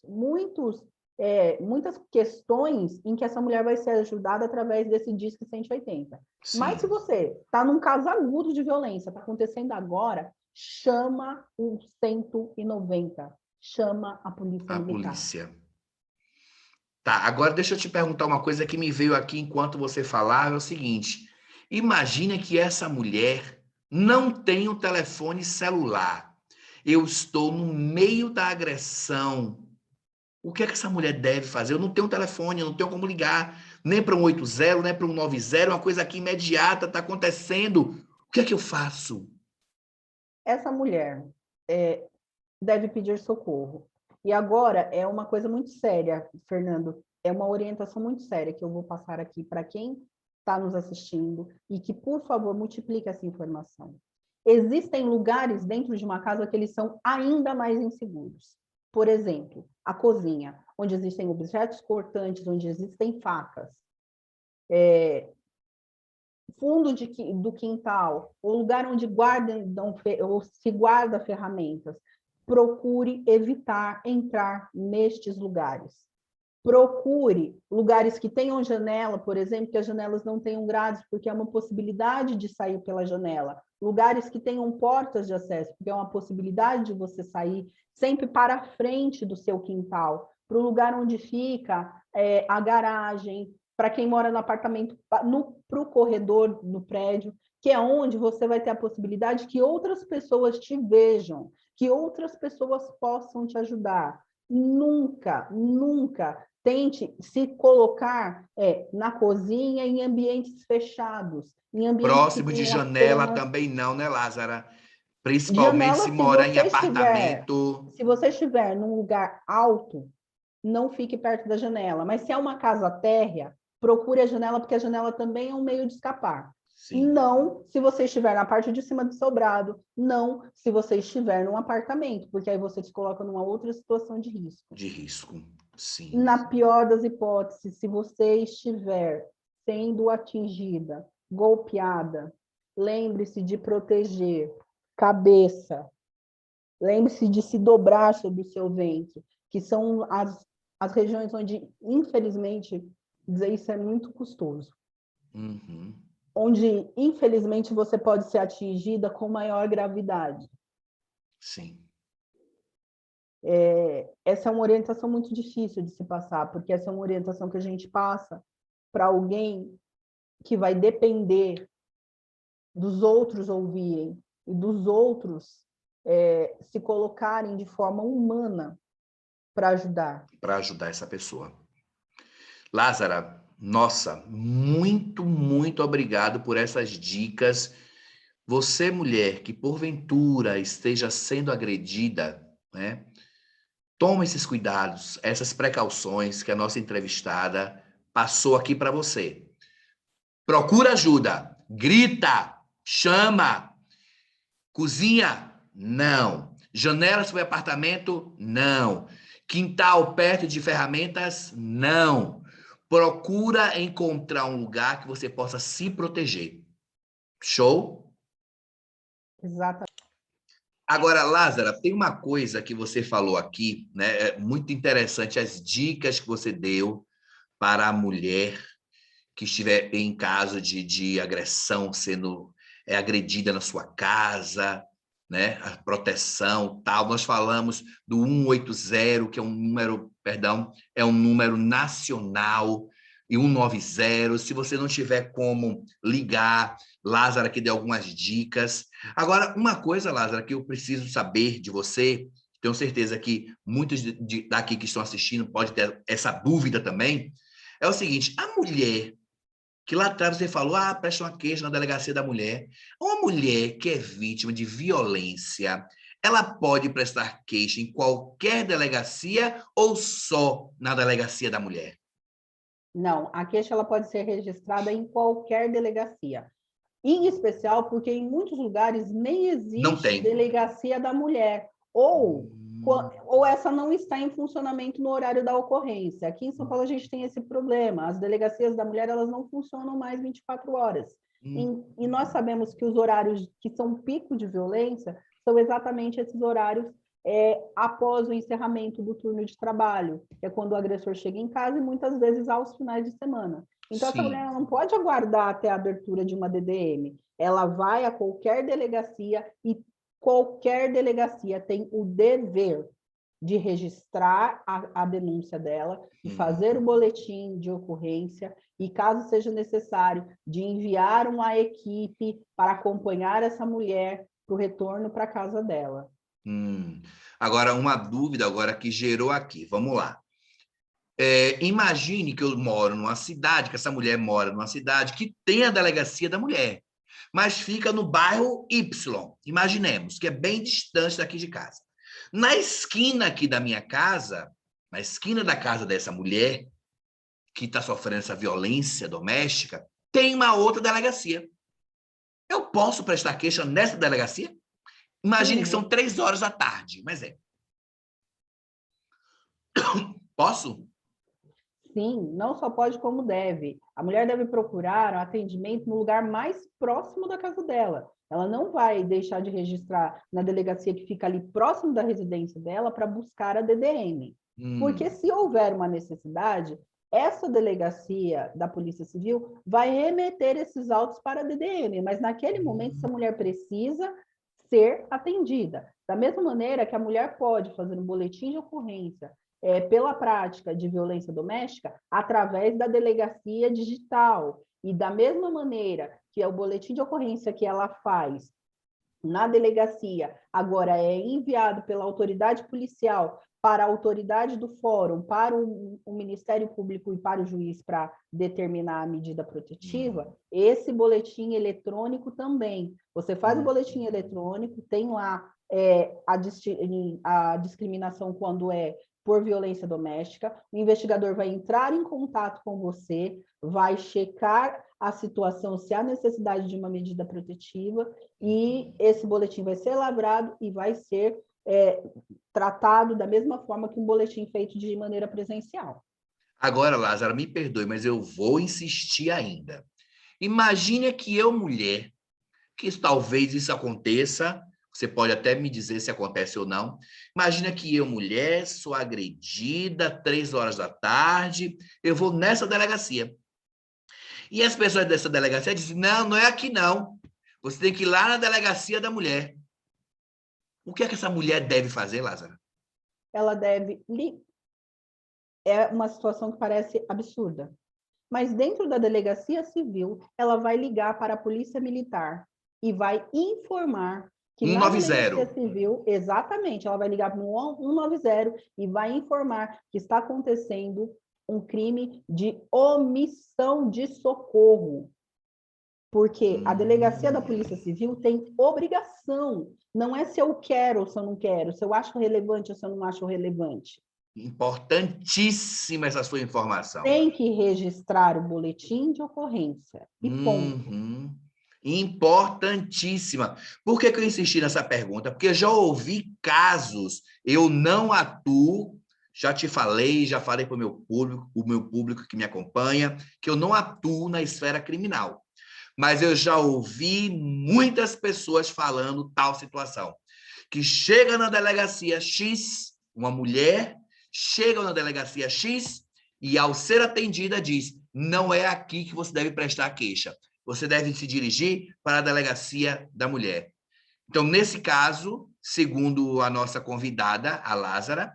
muitas questões em que essa mulher vai ser ajudada através desse Disque 180. Sim. Mas se você está num caso agudo de violência, está acontecendo agora, chama o 190, chama a polícia militar. Polícia. Tá, agora deixa eu te perguntar uma coisa que me veio aqui enquanto você falava, é o seguinte, imagina que essa mulher não tem um telefone celular, eu estou no meio da agressão, o que é que essa mulher deve fazer? Eu não tenho um telefone, eu não tenho como ligar, nem para um 80, nem para um 90, uma coisa aqui imediata está acontecendo, o que é que eu faço? Essa mulher deve pedir socorro. E agora é uma coisa muito séria, Fernando, é uma orientação muito séria que eu vou passar aqui para quem está nos assistindo e que, por favor, multiplique essa informação. Existem lugares dentro de uma casa que eles são ainda mais inseguros. Por exemplo, a cozinha, onde existem objetos cortantes, onde existem facas. Fundo do quintal, o lugar onde ou se guarda ferramentas. Procure evitar entrar nestes lugares. Procure lugares que tenham janela, por exemplo, que as janelas não tenham grades, porque é uma possibilidade de sair pela janela. Lugares que tenham portas de acesso, porque é uma possibilidade de você sair sempre para a frente do seu quintal, para o lugar onde fica a garagem, para quem mora no apartamento, para o corredor no prédio, que é onde você vai ter a possibilidade que outras pessoas te vejam, que outras pessoas possam te ajudar. Nunca, nunca tente se colocar na cozinha em ambientes fechados, em ambientes que Próximo de tenham janela apenas também não, né, Lázara? Principalmente janela. se morar em apartamento. Se você estiver num lugar alto, não fique perto da janela. Mas se é uma casa térrea, procure a janela, porque a janela também é um meio de escapar. Sim. Não se você estiver na parte de cima do sobrado, não se você estiver num apartamento, porque aí você se coloca numa outra situação de risco. De risco, sim. Na pior das hipóteses, se você estiver sendo atingida, golpeada, lembre-se de proteger cabeça, lembre-se de se dobrar sobre o seu ventre, que são as regiões onde, infelizmente, dizer isso é muito custoso. Uhum. Onde, infelizmente, você pode ser atingida com maior gravidade. Sim. Essa é uma orientação muito difícil de se passar, porque essa é uma orientação que a gente passa para alguém que vai depender dos outros ouvirem e dos outros se colocarem de forma humana para ajudar. Para ajudar essa pessoa. Lázara, nossa, muito, muito obrigado por essas dicas. Você, mulher, que porventura esteja sendo agredida, né? Toma esses cuidados, essas precauções que a nossa entrevistada passou aqui para você. Procura ajuda, grita, chama, cozinha, não. Janela sobre apartamento, não. Quintal perto de ferramentas, não. Procura encontrar um lugar que você possa se proteger. Show? Exatamente. Agora, Lázara, tem uma coisa que você falou aqui, né? É muito interessante as dicas que você deu para a mulher que estiver em caso de agressão, sendo agredida na sua casa, né? A proteção, tal. Nós falamos do 180, que é um número, perdão, é um número nacional, e 190, se você não tiver como ligar, Lázara que deu algumas dicas. Agora, uma coisa, Lázara, que eu preciso saber de você, tenho certeza que muitos daqui que estão assistindo podem ter essa dúvida também, é o seguinte, a mulher que lá atrás você falou, presta uma queixa na delegacia da mulher. Uma mulher que é vítima de violência, ela pode prestar queixa em qualquer delegacia ou só na delegacia da mulher? Não, a queixa ela pode ser registrada em qualquer delegacia. Em especial porque em muitos lugares nem Não existe tem. delegacia da mulher. Ou essa não está em funcionamento no horário da ocorrência. Aqui em São Paulo a gente tem esse problema. As delegacias da mulher elas não funcionam mais 24 horas. E nós sabemos que os horários que são pico de violência são exatamente esses horários após o encerramento do turno de trabalho, que é quando o agressor chega em casa e muitas vezes aos finais de semana. Então, essa mulher não pode aguardar até a abertura de uma DDM. Ela vai a qualquer delegacia e qualquer delegacia tem o dever de registrar a denúncia dela, de fazer o boletim de ocorrência e, caso seja necessário, de enviar uma equipe para acompanhar essa mulher para o retorno para a casa dela. Agora, uma dúvida agora que gerou aqui. Vamos lá. Imagine que eu moro numa cidade, que essa mulher mora numa cidade que tem a delegacia da mulher, mas fica no bairro Y. Imaginemos que é bem distante daqui de casa. Na esquina aqui da minha casa, na esquina da casa dessa mulher que está sofrendo essa violência doméstica, tem uma outra delegacia. Eu posso prestar queixa nessa delegacia? Imagine Sim, que são 3 horas da tarde, mas é. Posso? sim, não só pode como deve. A mulher deve procurar um atendimento no lugar mais próximo da casa dela. Ela não vai deixar de registrar na delegacia que fica ali próximo da residência dela para buscar a DDM. Porque se houver uma necessidade, essa delegacia da Polícia Civil vai remeter esses autos para a DDM, mas naquele momento essa mulher precisa ser atendida. Da mesma maneira que a mulher pode fazer um boletim de ocorrência pela prática de violência doméstica através da delegacia digital. E da mesma maneira que é o boletim de ocorrência que ela faz na delegacia, agora é enviado pela autoridade policial para a autoridade do fórum, para o Ministério Público e para o juiz para determinar a medida protetiva, esse boletim eletrônico também. Você faz o boletim eletrônico, tem lá a discriminação quando é por violência doméstica, o investigador vai entrar em contato com você, vai checar a situação, se há necessidade de uma medida protetiva, e esse boletim vai ser lavrado e vai ser tratado da mesma forma que um boletim feito de maneira presencial. Agora, Lázaro, me perdoe, mas eu vou insistir ainda. Imagine que eu, mulher, que talvez isso aconteça, você pode até me dizer se acontece ou não. Imagina que eu, mulher, sou agredida, 3 horas da tarde, eu vou nessa delegacia. E as pessoas dessa delegacia dizem, não, não é aqui não. Você tem que ir lá na delegacia da mulher. O que é que essa mulher deve fazer, Lázaro? Ela deve... É uma situação que parece absurda. Mas dentro da delegacia civil, ela vai ligar para a polícia militar e vai informar que na 190. delegacia civil, exatamente, ela vai ligar para o 190 e vai informar que está acontecendo um crime de omissão de socorro. Porque a delegacia da Polícia Civil tem obrigação, não é se eu quero ou se eu não quero, se eu acho relevante ou se eu não acho relevante. Importantíssima essa sua informação. Tem que registrar o boletim de ocorrência. E ponto. Importantíssima. Por que eu insisti nessa pergunta? Porque eu já ouvi casos, eu não atuo, já te falei, já falei para o meu público que me acompanha, que eu não atuo na esfera criminal. Mas eu já ouvi muitas pessoas falando tal situação. Que chega na delegacia X, uma mulher chega na delegacia X e, ao ser atendida, diz, não é aqui que você deve prestar queixa. Você deve se dirigir para a delegacia da mulher. Então, nesse caso, segundo a nossa convidada, a Lázara,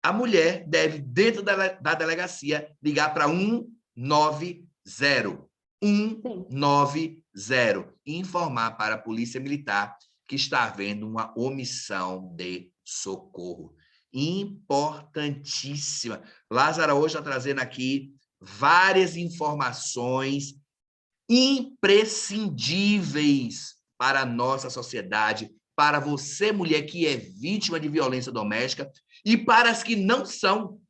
a mulher deve, dentro da delegacia, ligar para 190. 190 e informar para a Polícia Militar que está havendo uma omissão de socorro. Importantíssima. Lázara hoje está trazendo aqui várias informações imprescindíveis para a nossa sociedade, para você, mulher, que é vítima de violência doméstica, e para as que não são.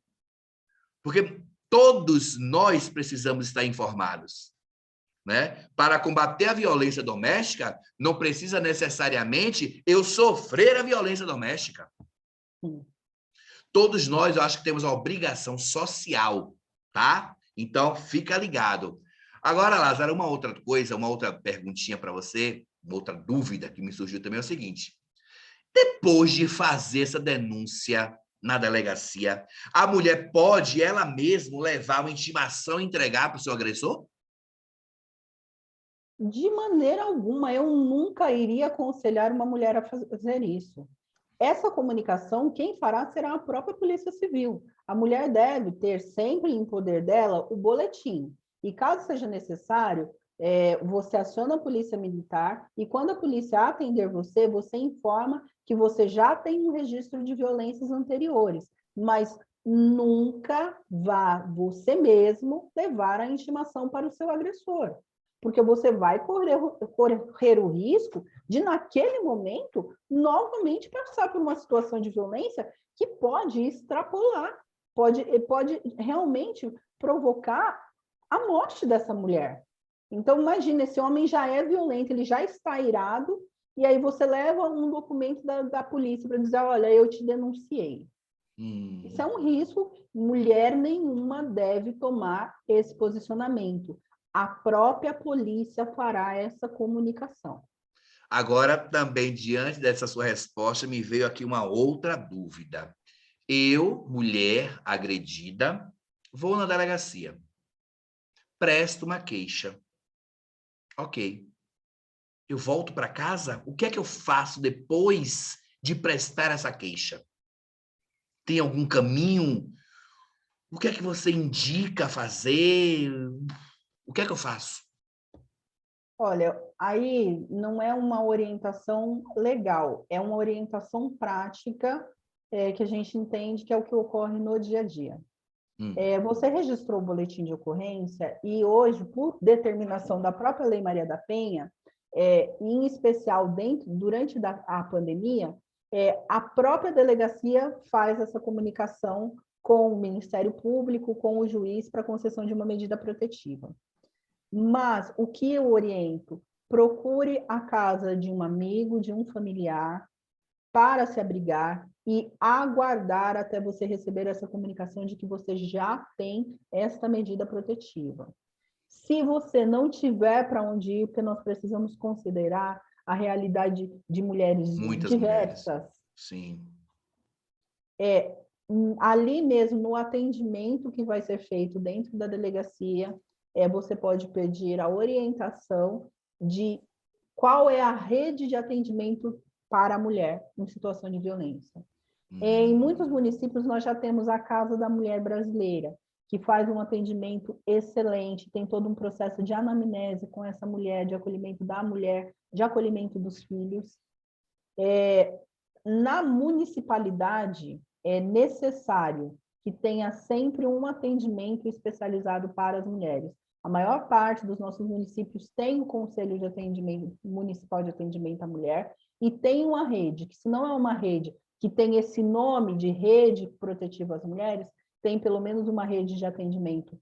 Porque todos nós precisamos estar informados. Né? Para combater a violência doméstica, não precisa necessariamente eu sofrer a violência doméstica. Todos nós, eu acho que temos uma obrigação social, tá? Então, fica ligado. Agora, Lázaro, uma outra coisa, uma outra perguntinha para você, uma outra dúvida que me surgiu também é o seguinte. Depois de fazer essa denúncia na delegacia, a mulher pode, ela mesma, levar uma intimação e entregar para o seu agressor? De maneira alguma, eu nunca iria aconselhar uma mulher a fazer isso. Essa comunicação, quem fará será a própria Polícia Civil. A mulher deve ter sempre em poder dela o boletim. E caso seja necessário, você aciona a Polícia Militar e quando a polícia atender você, você informa que você já tem um registro de violências anteriores. Mas nunca vá você mesmo levar a intimação para o seu agressor. porque você vai correr o risco de, naquele momento, novamente passar por uma situação de violência que pode extrapolar, pode realmente provocar a morte dessa mulher. Então, imagina, esse homem já é violento, ele já está irado, e aí você leva um documento da polícia para dizer, olha, eu te denunciei. Isso é um risco, mulher nenhuma deve tomar esse posicionamento. A própria polícia fará essa comunicação. Agora, também, diante dessa sua resposta, me veio aqui uma outra dúvida. Eu, mulher agredida, vou na delegacia, presto uma queixa. Ok. Eu volto para casa? O que é que eu faço depois de prestar essa queixa? Tem algum caminho? O que é que você indica fazer? O que é que eu faço? Olha, aí não é uma orientação legal, é uma orientação prática que a gente entende que é o que ocorre no dia a dia. Você registrou o boletim de ocorrência e hoje, por determinação da própria Lei Maria da Penha, em especial durante a pandemia, a própria delegacia faz essa comunicação com o Ministério Público, com o juiz, para concessão de uma medida protetiva. Mas o que eu oriento? Procure a casa de um amigo, de um familiar, para se abrigar e aguardar até você receber essa comunicação de que você já tem esta medida protetiva. Se você não tiver para onde ir, porque nós precisamos considerar a realidade de mulheres Muitas mulheres. diversas. Sim. Ali mesmo, no atendimento que vai ser feito dentro da delegacia, você pode pedir a orientação de qual é a rede de atendimento para a mulher em situação de violência. Em muitos municípios, nós já temos a Casa da Mulher Brasileira, que faz um atendimento excelente, tem todo um processo de anamnese com essa mulher, de acolhimento da mulher, de acolhimento dos filhos. Na municipalidade, é necessário que tenha sempre um atendimento especializado para as mulheres. A maior parte dos nossos municípios tem o Conselho de Atendimento Municipal de Atendimento à Mulher e tem uma rede, que se não é uma rede que tem esse nome de Rede Protetiva às Mulheres, tem pelo menos uma rede de atendimento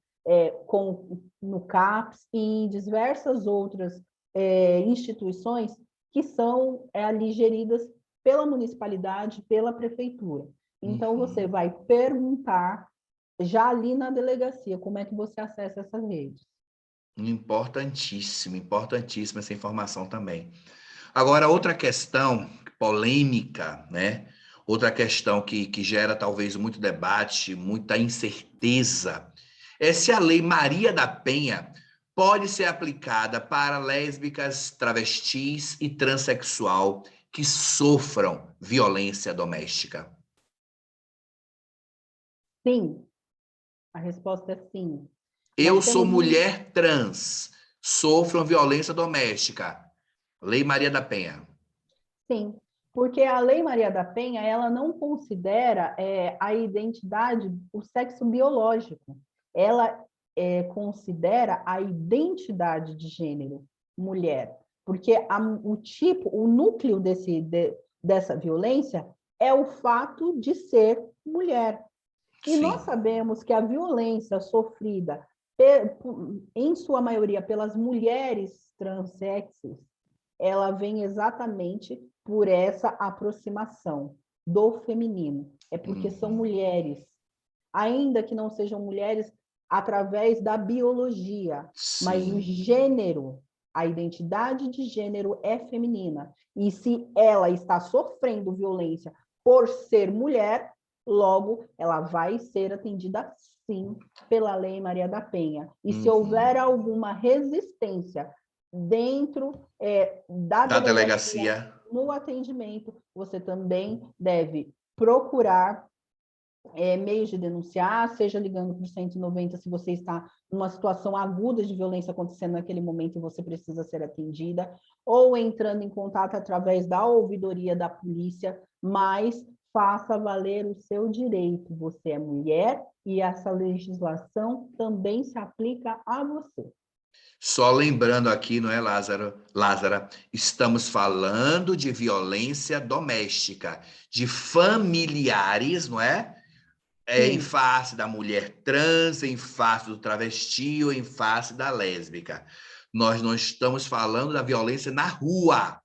no CAPS e em diversas outras instituições que são ali geridas pela municipalidade, pela prefeitura. Então, você vai perguntar já ali na delegacia como é que você acessa essas redes. Importantíssimo, importantíssima essa informação também. Agora, outra questão polêmica, né? Outra questão que gera talvez muito debate, muita incerteza, é se a Lei Maria da Penha pode ser aplicada para lésbicas, travestis e transexual que sofram violência doméstica. Sim, a resposta é sim. Eu sou mulher trans, sofro violência doméstica. Lei Maria da Penha. Sim, porque a Lei Maria da Penha, ela não considera a identidade, o sexo biológico. Ela considera a identidade de gênero, mulher. Porque o núcleo dessa violência é o fato de ser mulher. E Sim. nós sabemos que a violência sofrida, em sua maioria, pelas mulheres transexos, ela vem exatamente por essa aproximação do feminino. É porque são mulheres, ainda que não sejam mulheres através da biologia, Sim. mas o gênero, a identidade de gênero é feminina. E se ela está sofrendo violência por ser mulher, logo ela vai ser atendida sim pela Lei Maria da Penha. E se houver alguma resistência dentro da delegacia, no atendimento, você também deve procurar meios de denunciar, seja ligando para o 190 se você está numa situação aguda de violência acontecendo naquele momento e você precisa ser atendida, ou entrando em contato através da ouvidoria da polícia, mas faça valer o seu direito. Você é mulher e essa legislação também se aplica a você. Só lembrando aqui, não é, Lázara, estamos falando de violência doméstica, de familiares, não é? Em Sim, face da mulher trans, em face do travesti ou em face da lésbica. Nós não estamos falando da violência na rua.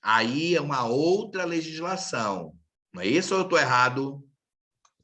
Aí é uma outra legislação. Não é isso ou eu estou errado?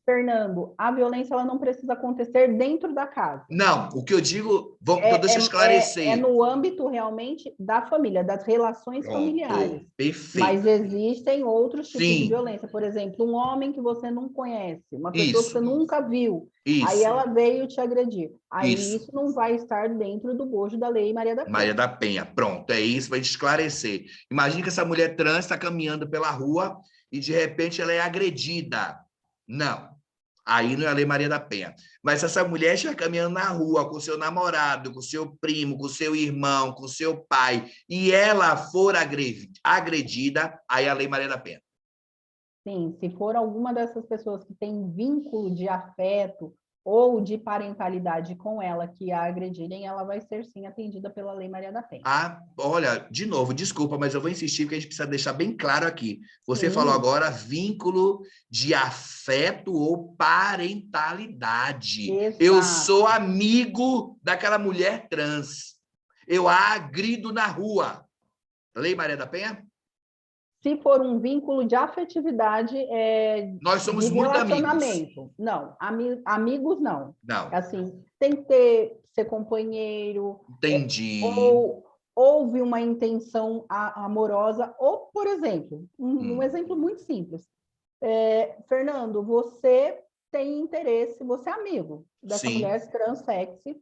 Fernando, a violência ela não precisa acontecer dentro da casa. Não, o que eu digo, então deixa eu É esclarecer. no âmbito realmente da família, das relações familiares. Pronto, Mas perfeito. existem outros tipos de Sim, violência. Por exemplo, um homem que você não conhece, uma pessoa que você isso, nunca viu, aí isso, ela veio te agredir. Aí isso. isso não vai estar dentro do bojo da Lei Maria da Maria Penha. da Penha, pronto, é isso para a gente esclarecer. Imagina que essa mulher trans está caminhando pela rua e de repente ela é agredida. Não, aí não é a Lei Maria da Penha. Mas se essa mulher estiver caminhando na rua com seu namorado, com seu primo, com seu irmão, com seu pai, e ela for agredida, aí é a Lei Maria da Penha. Sim, se for alguma dessas pessoas que tem vínculo de afeto ou de parentalidade com ela que a agredirem, ela vai ser sim atendida pela Lei Maria da Penha. Ah, olha, de novo, desculpa, mas eu vou insistir porque a gente precisa deixar bem claro aqui. Você falou Sim, agora vínculo de afeto ou parentalidade. Eu sou exato. amigo daquela mulher trans. Eu a agrido na rua. Lei Maria da Penha? Se for um vínculo de afetividade, Nós de somos muito amigos. relacionamento, não, amigos não. Não, Assim, tem que ser companheiro, entendi. ou houve uma intenção amorosa, ou, por exemplo, um Hum, exemplo muito simples. Fernando, você tem interesse, você é amigo dessa sim, mulher transsexy,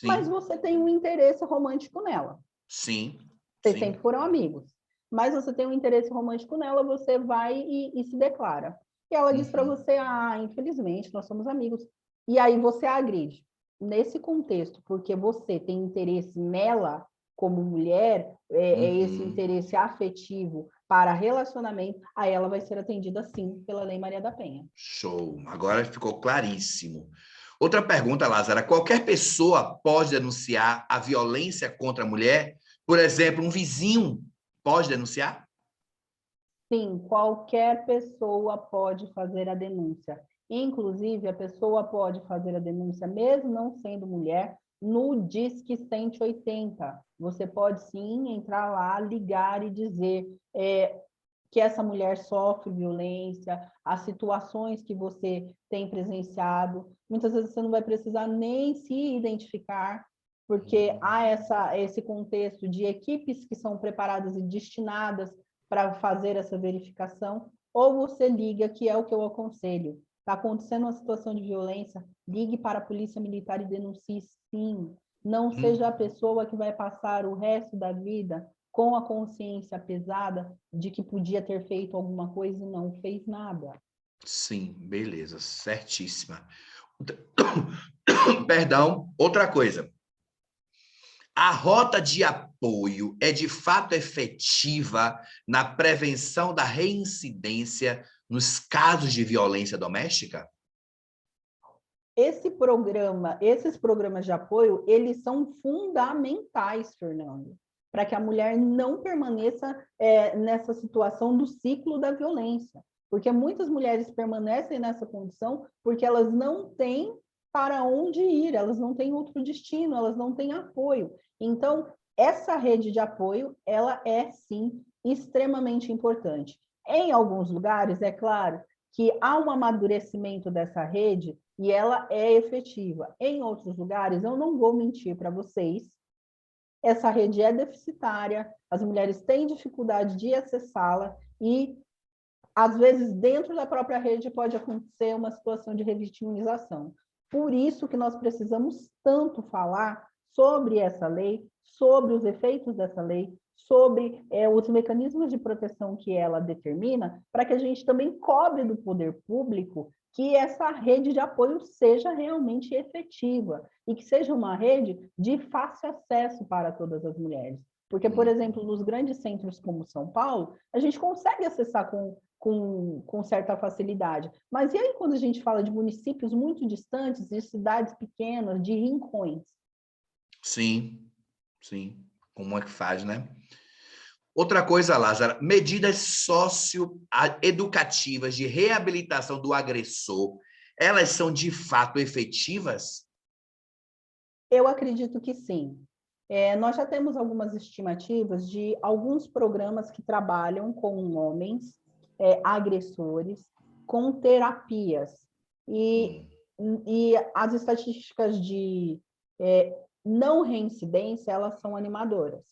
mas sim, você tem um interesse romântico nela. sim, Vocês sim. sempre foram amigos. Mas você tem um interesse romântico nela, você vai e se declara. E ela diz para Uhum, você: ah, infelizmente, nós somos amigos. E aí você agride. Nesse contexto, porque você tem interesse nela como mulher, esse uhum. interesse afetivo para relacionamento, aí ela vai ser atendida sim pela Lei Maria da Penha. Show. Agora ficou claríssimo. Outra pergunta, Lázara. Qualquer pessoa pode denunciar a violência contra a mulher? Por exemplo, um vizinho pode denunciar? Sim, qualquer pessoa pode fazer a denúncia. Inclusive, a pessoa pode fazer a denúncia, mesmo não sendo mulher, no Disque 180. Você pode sim entrar lá, ligar e dizer que essa mulher sofre violência, as situações que você tem presenciado. Muitas vezes você não vai precisar nem se identificar, porque há esse contexto de equipes que são preparadas e destinadas para fazer essa verificação, ou você liga, que é o que eu aconselho. Está acontecendo uma situação de violência, ligue para a Polícia Militar e denuncie sim. Não seja a Hum, pessoa que vai passar o resto da vida com a consciência pesada de que podia ter feito alguma coisa e não fez nada. sim, beleza, certíssima. Perdão, outra coisa. A rota de apoio é de fato efetiva na prevenção da reincidência nos casos de violência doméstica? Esses programas de apoio, eles são fundamentais, Fernando, para que a mulher não permaneça nessa situação do ciclo da violência. Porque muitas mulheres permanecem nessa condição porque elas não têm para onde ir, elas não têm outro destino, elas não têm apoio. Então, essa rede de apoio, ela é, sim, extremamente importante. Em alguns lugares, é claro, que há um amadurecimento dessa rede e ela é efetiva. Em outros lugares, eu não vou mentir para vocês, essa rede é deficitária, as mulheres têm dificuldade de acessá-la e, às vezes, dentro da própria rede pode acontecer uma situação de revitimização. Por isso que nós precisamos tanto falar sobre essa lei, sobre os efeitos dessa lei, sobre os mecanismos de proteção que ela determina, para que a gente também cobre do poder público que essa rede de apoio seja realmente efetiva e que seja uma rede de fácil acesso para todas as mulheres. Porque, por exemplo, nos grandes centros como São Paulo, a gente consegue acessar com certa facilidade. Mas e aí quando a gente fala de municípios muito distantes, de cidades pequenas, de rincões? Sim, sim. Como é que faz, né? Outra coisa, Lázaro, medidas socioeducativas de reabilitação do agressor, elas são de fato efetivas? Eu acredito que sim. Nós já temos algumas estimativas de alguns programas que trabalham com homens agressores, com terapias. E, e as estatísticas de não reincidência, elas são animadoras.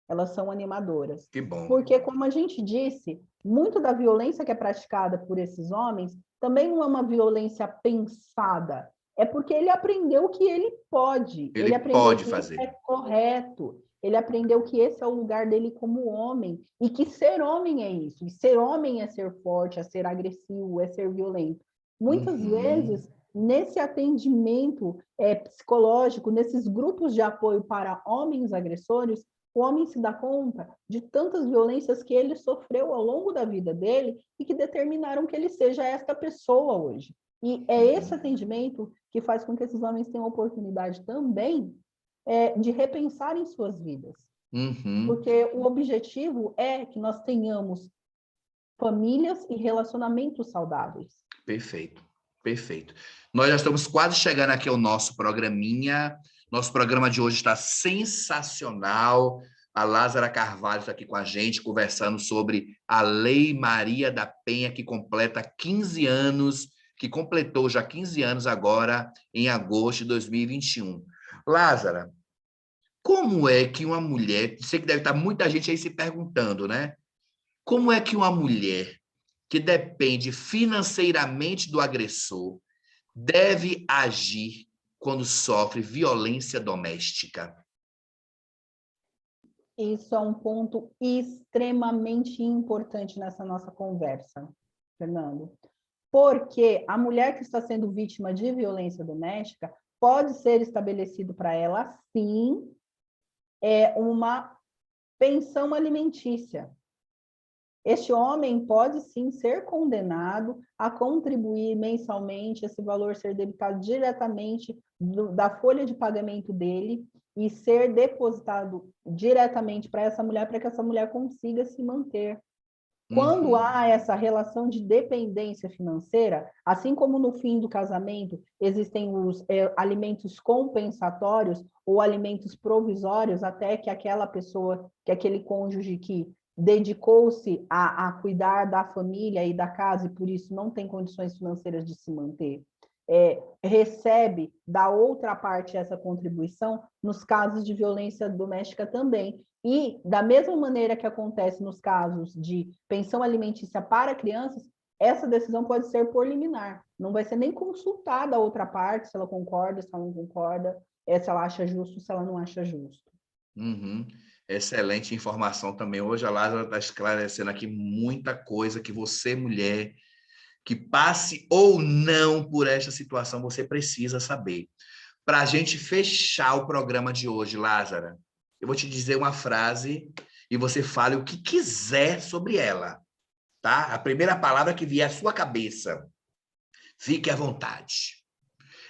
Elas são animadoras. Que bom. Porque, como a gente disse, muito da violência que é praticada por esses homens também não é uma violência pensada, é porque ele aprendeu que ele pode, Ele ele aprendeu pode que isso é fazer. correto, ele aprendeu que esse é o lugar dele como homem, e que ser homem é isso, e ser homem é ser forte, é ser agressivo, é ser violento. Muitas vezes, nesse atendimento psicológico, nesses grupos de apoio para homens agressores, o homem se dá conta de tantas violências que ele sofreu ao longo da vida dele e que determinaram que ele seja esta pessoa hoje. E é esse atendimento que faz com que esses homens tenham a oportunidade também de repensar em suas vidas. Porque o objetivo é que nós tenhamos famílias e relacionamentos saudáveis. Perfeito, perfeito. Nós já estamos quase chegando aqui ao nosso programinha. Nosso programa de hoje está sensacional. A Lázara Carvalho está aqui com a gente, conversando sobre a Lei Maria da Penha, que completa 15 anos, que completou já 15 anos agora, em agosto de 2021. Lázara, como é que uma mulher, sei que deve estar muita gente aí se perguntando, né? Como é que uma mulher que depende financeiramente do agressor deve agir quando sofre violência doméstica? Isso é um ponto extremamente importante nessa nossa conversa, Fernando. Porque a mulher que está sendo vítima de violência doméstica pode ser estabelecido para ela, sim, uma pensão alimentícia. Este homem pode, sim, ser condenado a contribuir mensalmente, esse valor ser debitado diretamente da folha de pagamento dele e ser depositado diretamente para essa mulher, para que essa mulher consiga se manter. Quando há essa relação de dependência financeira, assim como no fim do casamento existem os alimentos compensatórios ou alimentos provisórios, até que aquela pessoa, que aquele cônjuge que dedicou-se a cuidar da família e da casa e por isso não tem condições financeiras de se manter, recebe da outra parte essa contribuição, nos casos de violência doméstica também. E, da mesma maneira que acontece nos casos de pensão alimentícia para crianças, essa decisão pode ser por liminar. Não vai ser nem consultada a outra parte, se ela concorda, se ela não concorda, se ela acha justo, se ela não acha justo. Excelente informação também. Hoje a Lázara está esclarecendo aqui muita coisa que você, mulher, que passe ou não por esta situação, você precisa saber. Para a gente fechar o programa de hoje, Lázara, eu vou te dizer uma frase e você fale o que quiser sobre ela, tá? A primeira palavra que vier à sua cabeça, fique à vontade.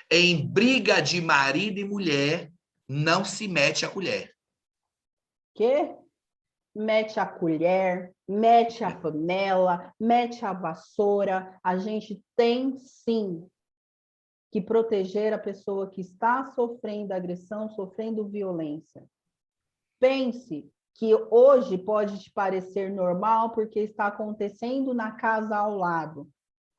Em briga de marido e mulher, não se mete a colher. Que mete a colher, mete a panela, mete a vassoura. A gente tem, sim, que proteger a pessoa que está sofrendo agressão, sofrendo violência. Pense que hoje pode te parecer normal porque está acontecendo na casa ao lado,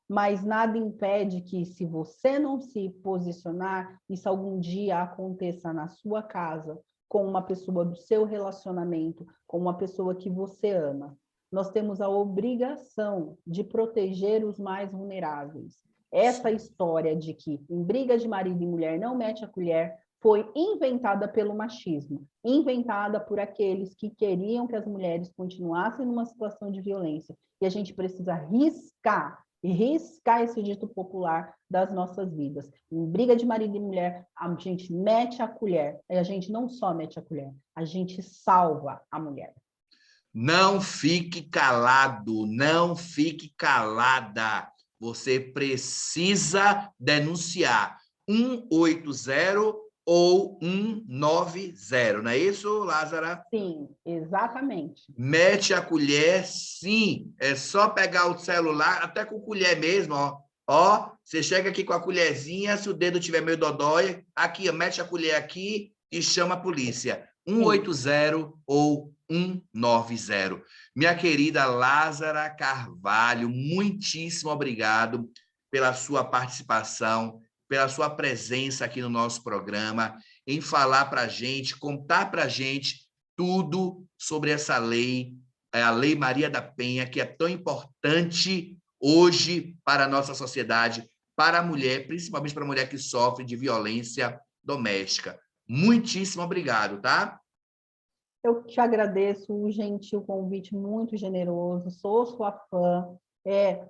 mas nada impede que, se você não se posicionar, isso algum dia aconteça na sua casa, com uma pessoa do seu relacionamento, com uma pessoa que você ama. Nós temos a obrigação de proteger os mais vulneráveis. Essa história de que em briga de marido e mulher não mete a colher foi inventada pelo machismo, inventada por aqueles que queriam que as mulheres continuassem numa situação de violência. E a gente precisa riscar esse dito popular das nossas vidas. Em briga de marido e mulher, a gente mete a colher. E a gente não só mete a colher, a gente salva a mulher. Não fique calado, não fique calada. Você precisa denunciar. 180 ou 190, não é isso, Lázara? Sim, exatamente. Mete a colher, sim. É só pegar o celular, até com colher mesmo, ó. Ó, você chega aqui com a colherzinha, se o dedo tiver meio dodói, aqui, ó, mete a colher aqui e chama a polícia. 180 ou 190. Minha querida Lázara Carvalho, muitíssimo obrigado pela sua participação, pela sua presença aqui no nosso programa, em falar para a gente, contar para a gente tudo sobre essa lei, a Lei Maria da Penha, que é tão importante hoje para a nossa sociedade, para a mulher, principalmente para a mulher que sofre de violência doméstica. Muitíssimo obrigado, tá? Eu te agradeço, o gentil convite muito generoso, sou sua fã,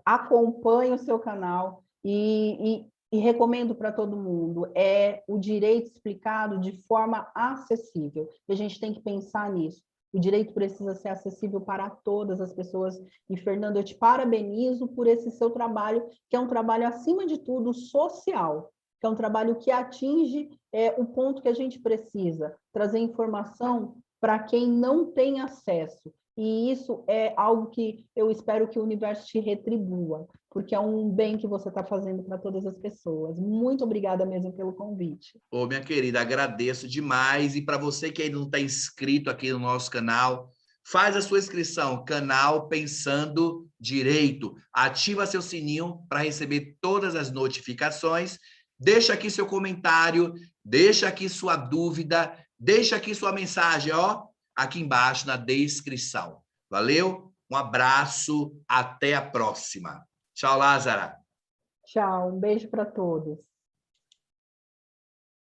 acompanho o seu canal e recomendo para todo mundo. É o direito explicado de forma acessível. E a gente tem que pensar nisso. O direito precisa ser acessível para todas as pessoas. E, Fernando, eu te parabenizo por esse seu trabalho, que é um trabalho, acima de tudo, social, que é um trabalho que atinge o ponto que a gente precisa, trazer informação para quem não tem acesso. E isso é algo que eu espero que o universo te retribua, porque é um bem que você está fazendo para todas as pessoas. Muito obrigada mesmo pelo convite. Ô, minha querida, agradeço demais. E para você que ainda não está inscrito aqui no nosso canal, faz a sua inscrição, canal Pensando Direito. Ativa seu sininho para receber todas as notificações. Deixa aqui seu comentário, deixa aqui sua dúvida, deixa aqui sua mensagem, ó, aqui embaixo na descrição. Valeu? Um abraço, até a próxima. Tchau, Lázara. Tchau, um beijo para todos.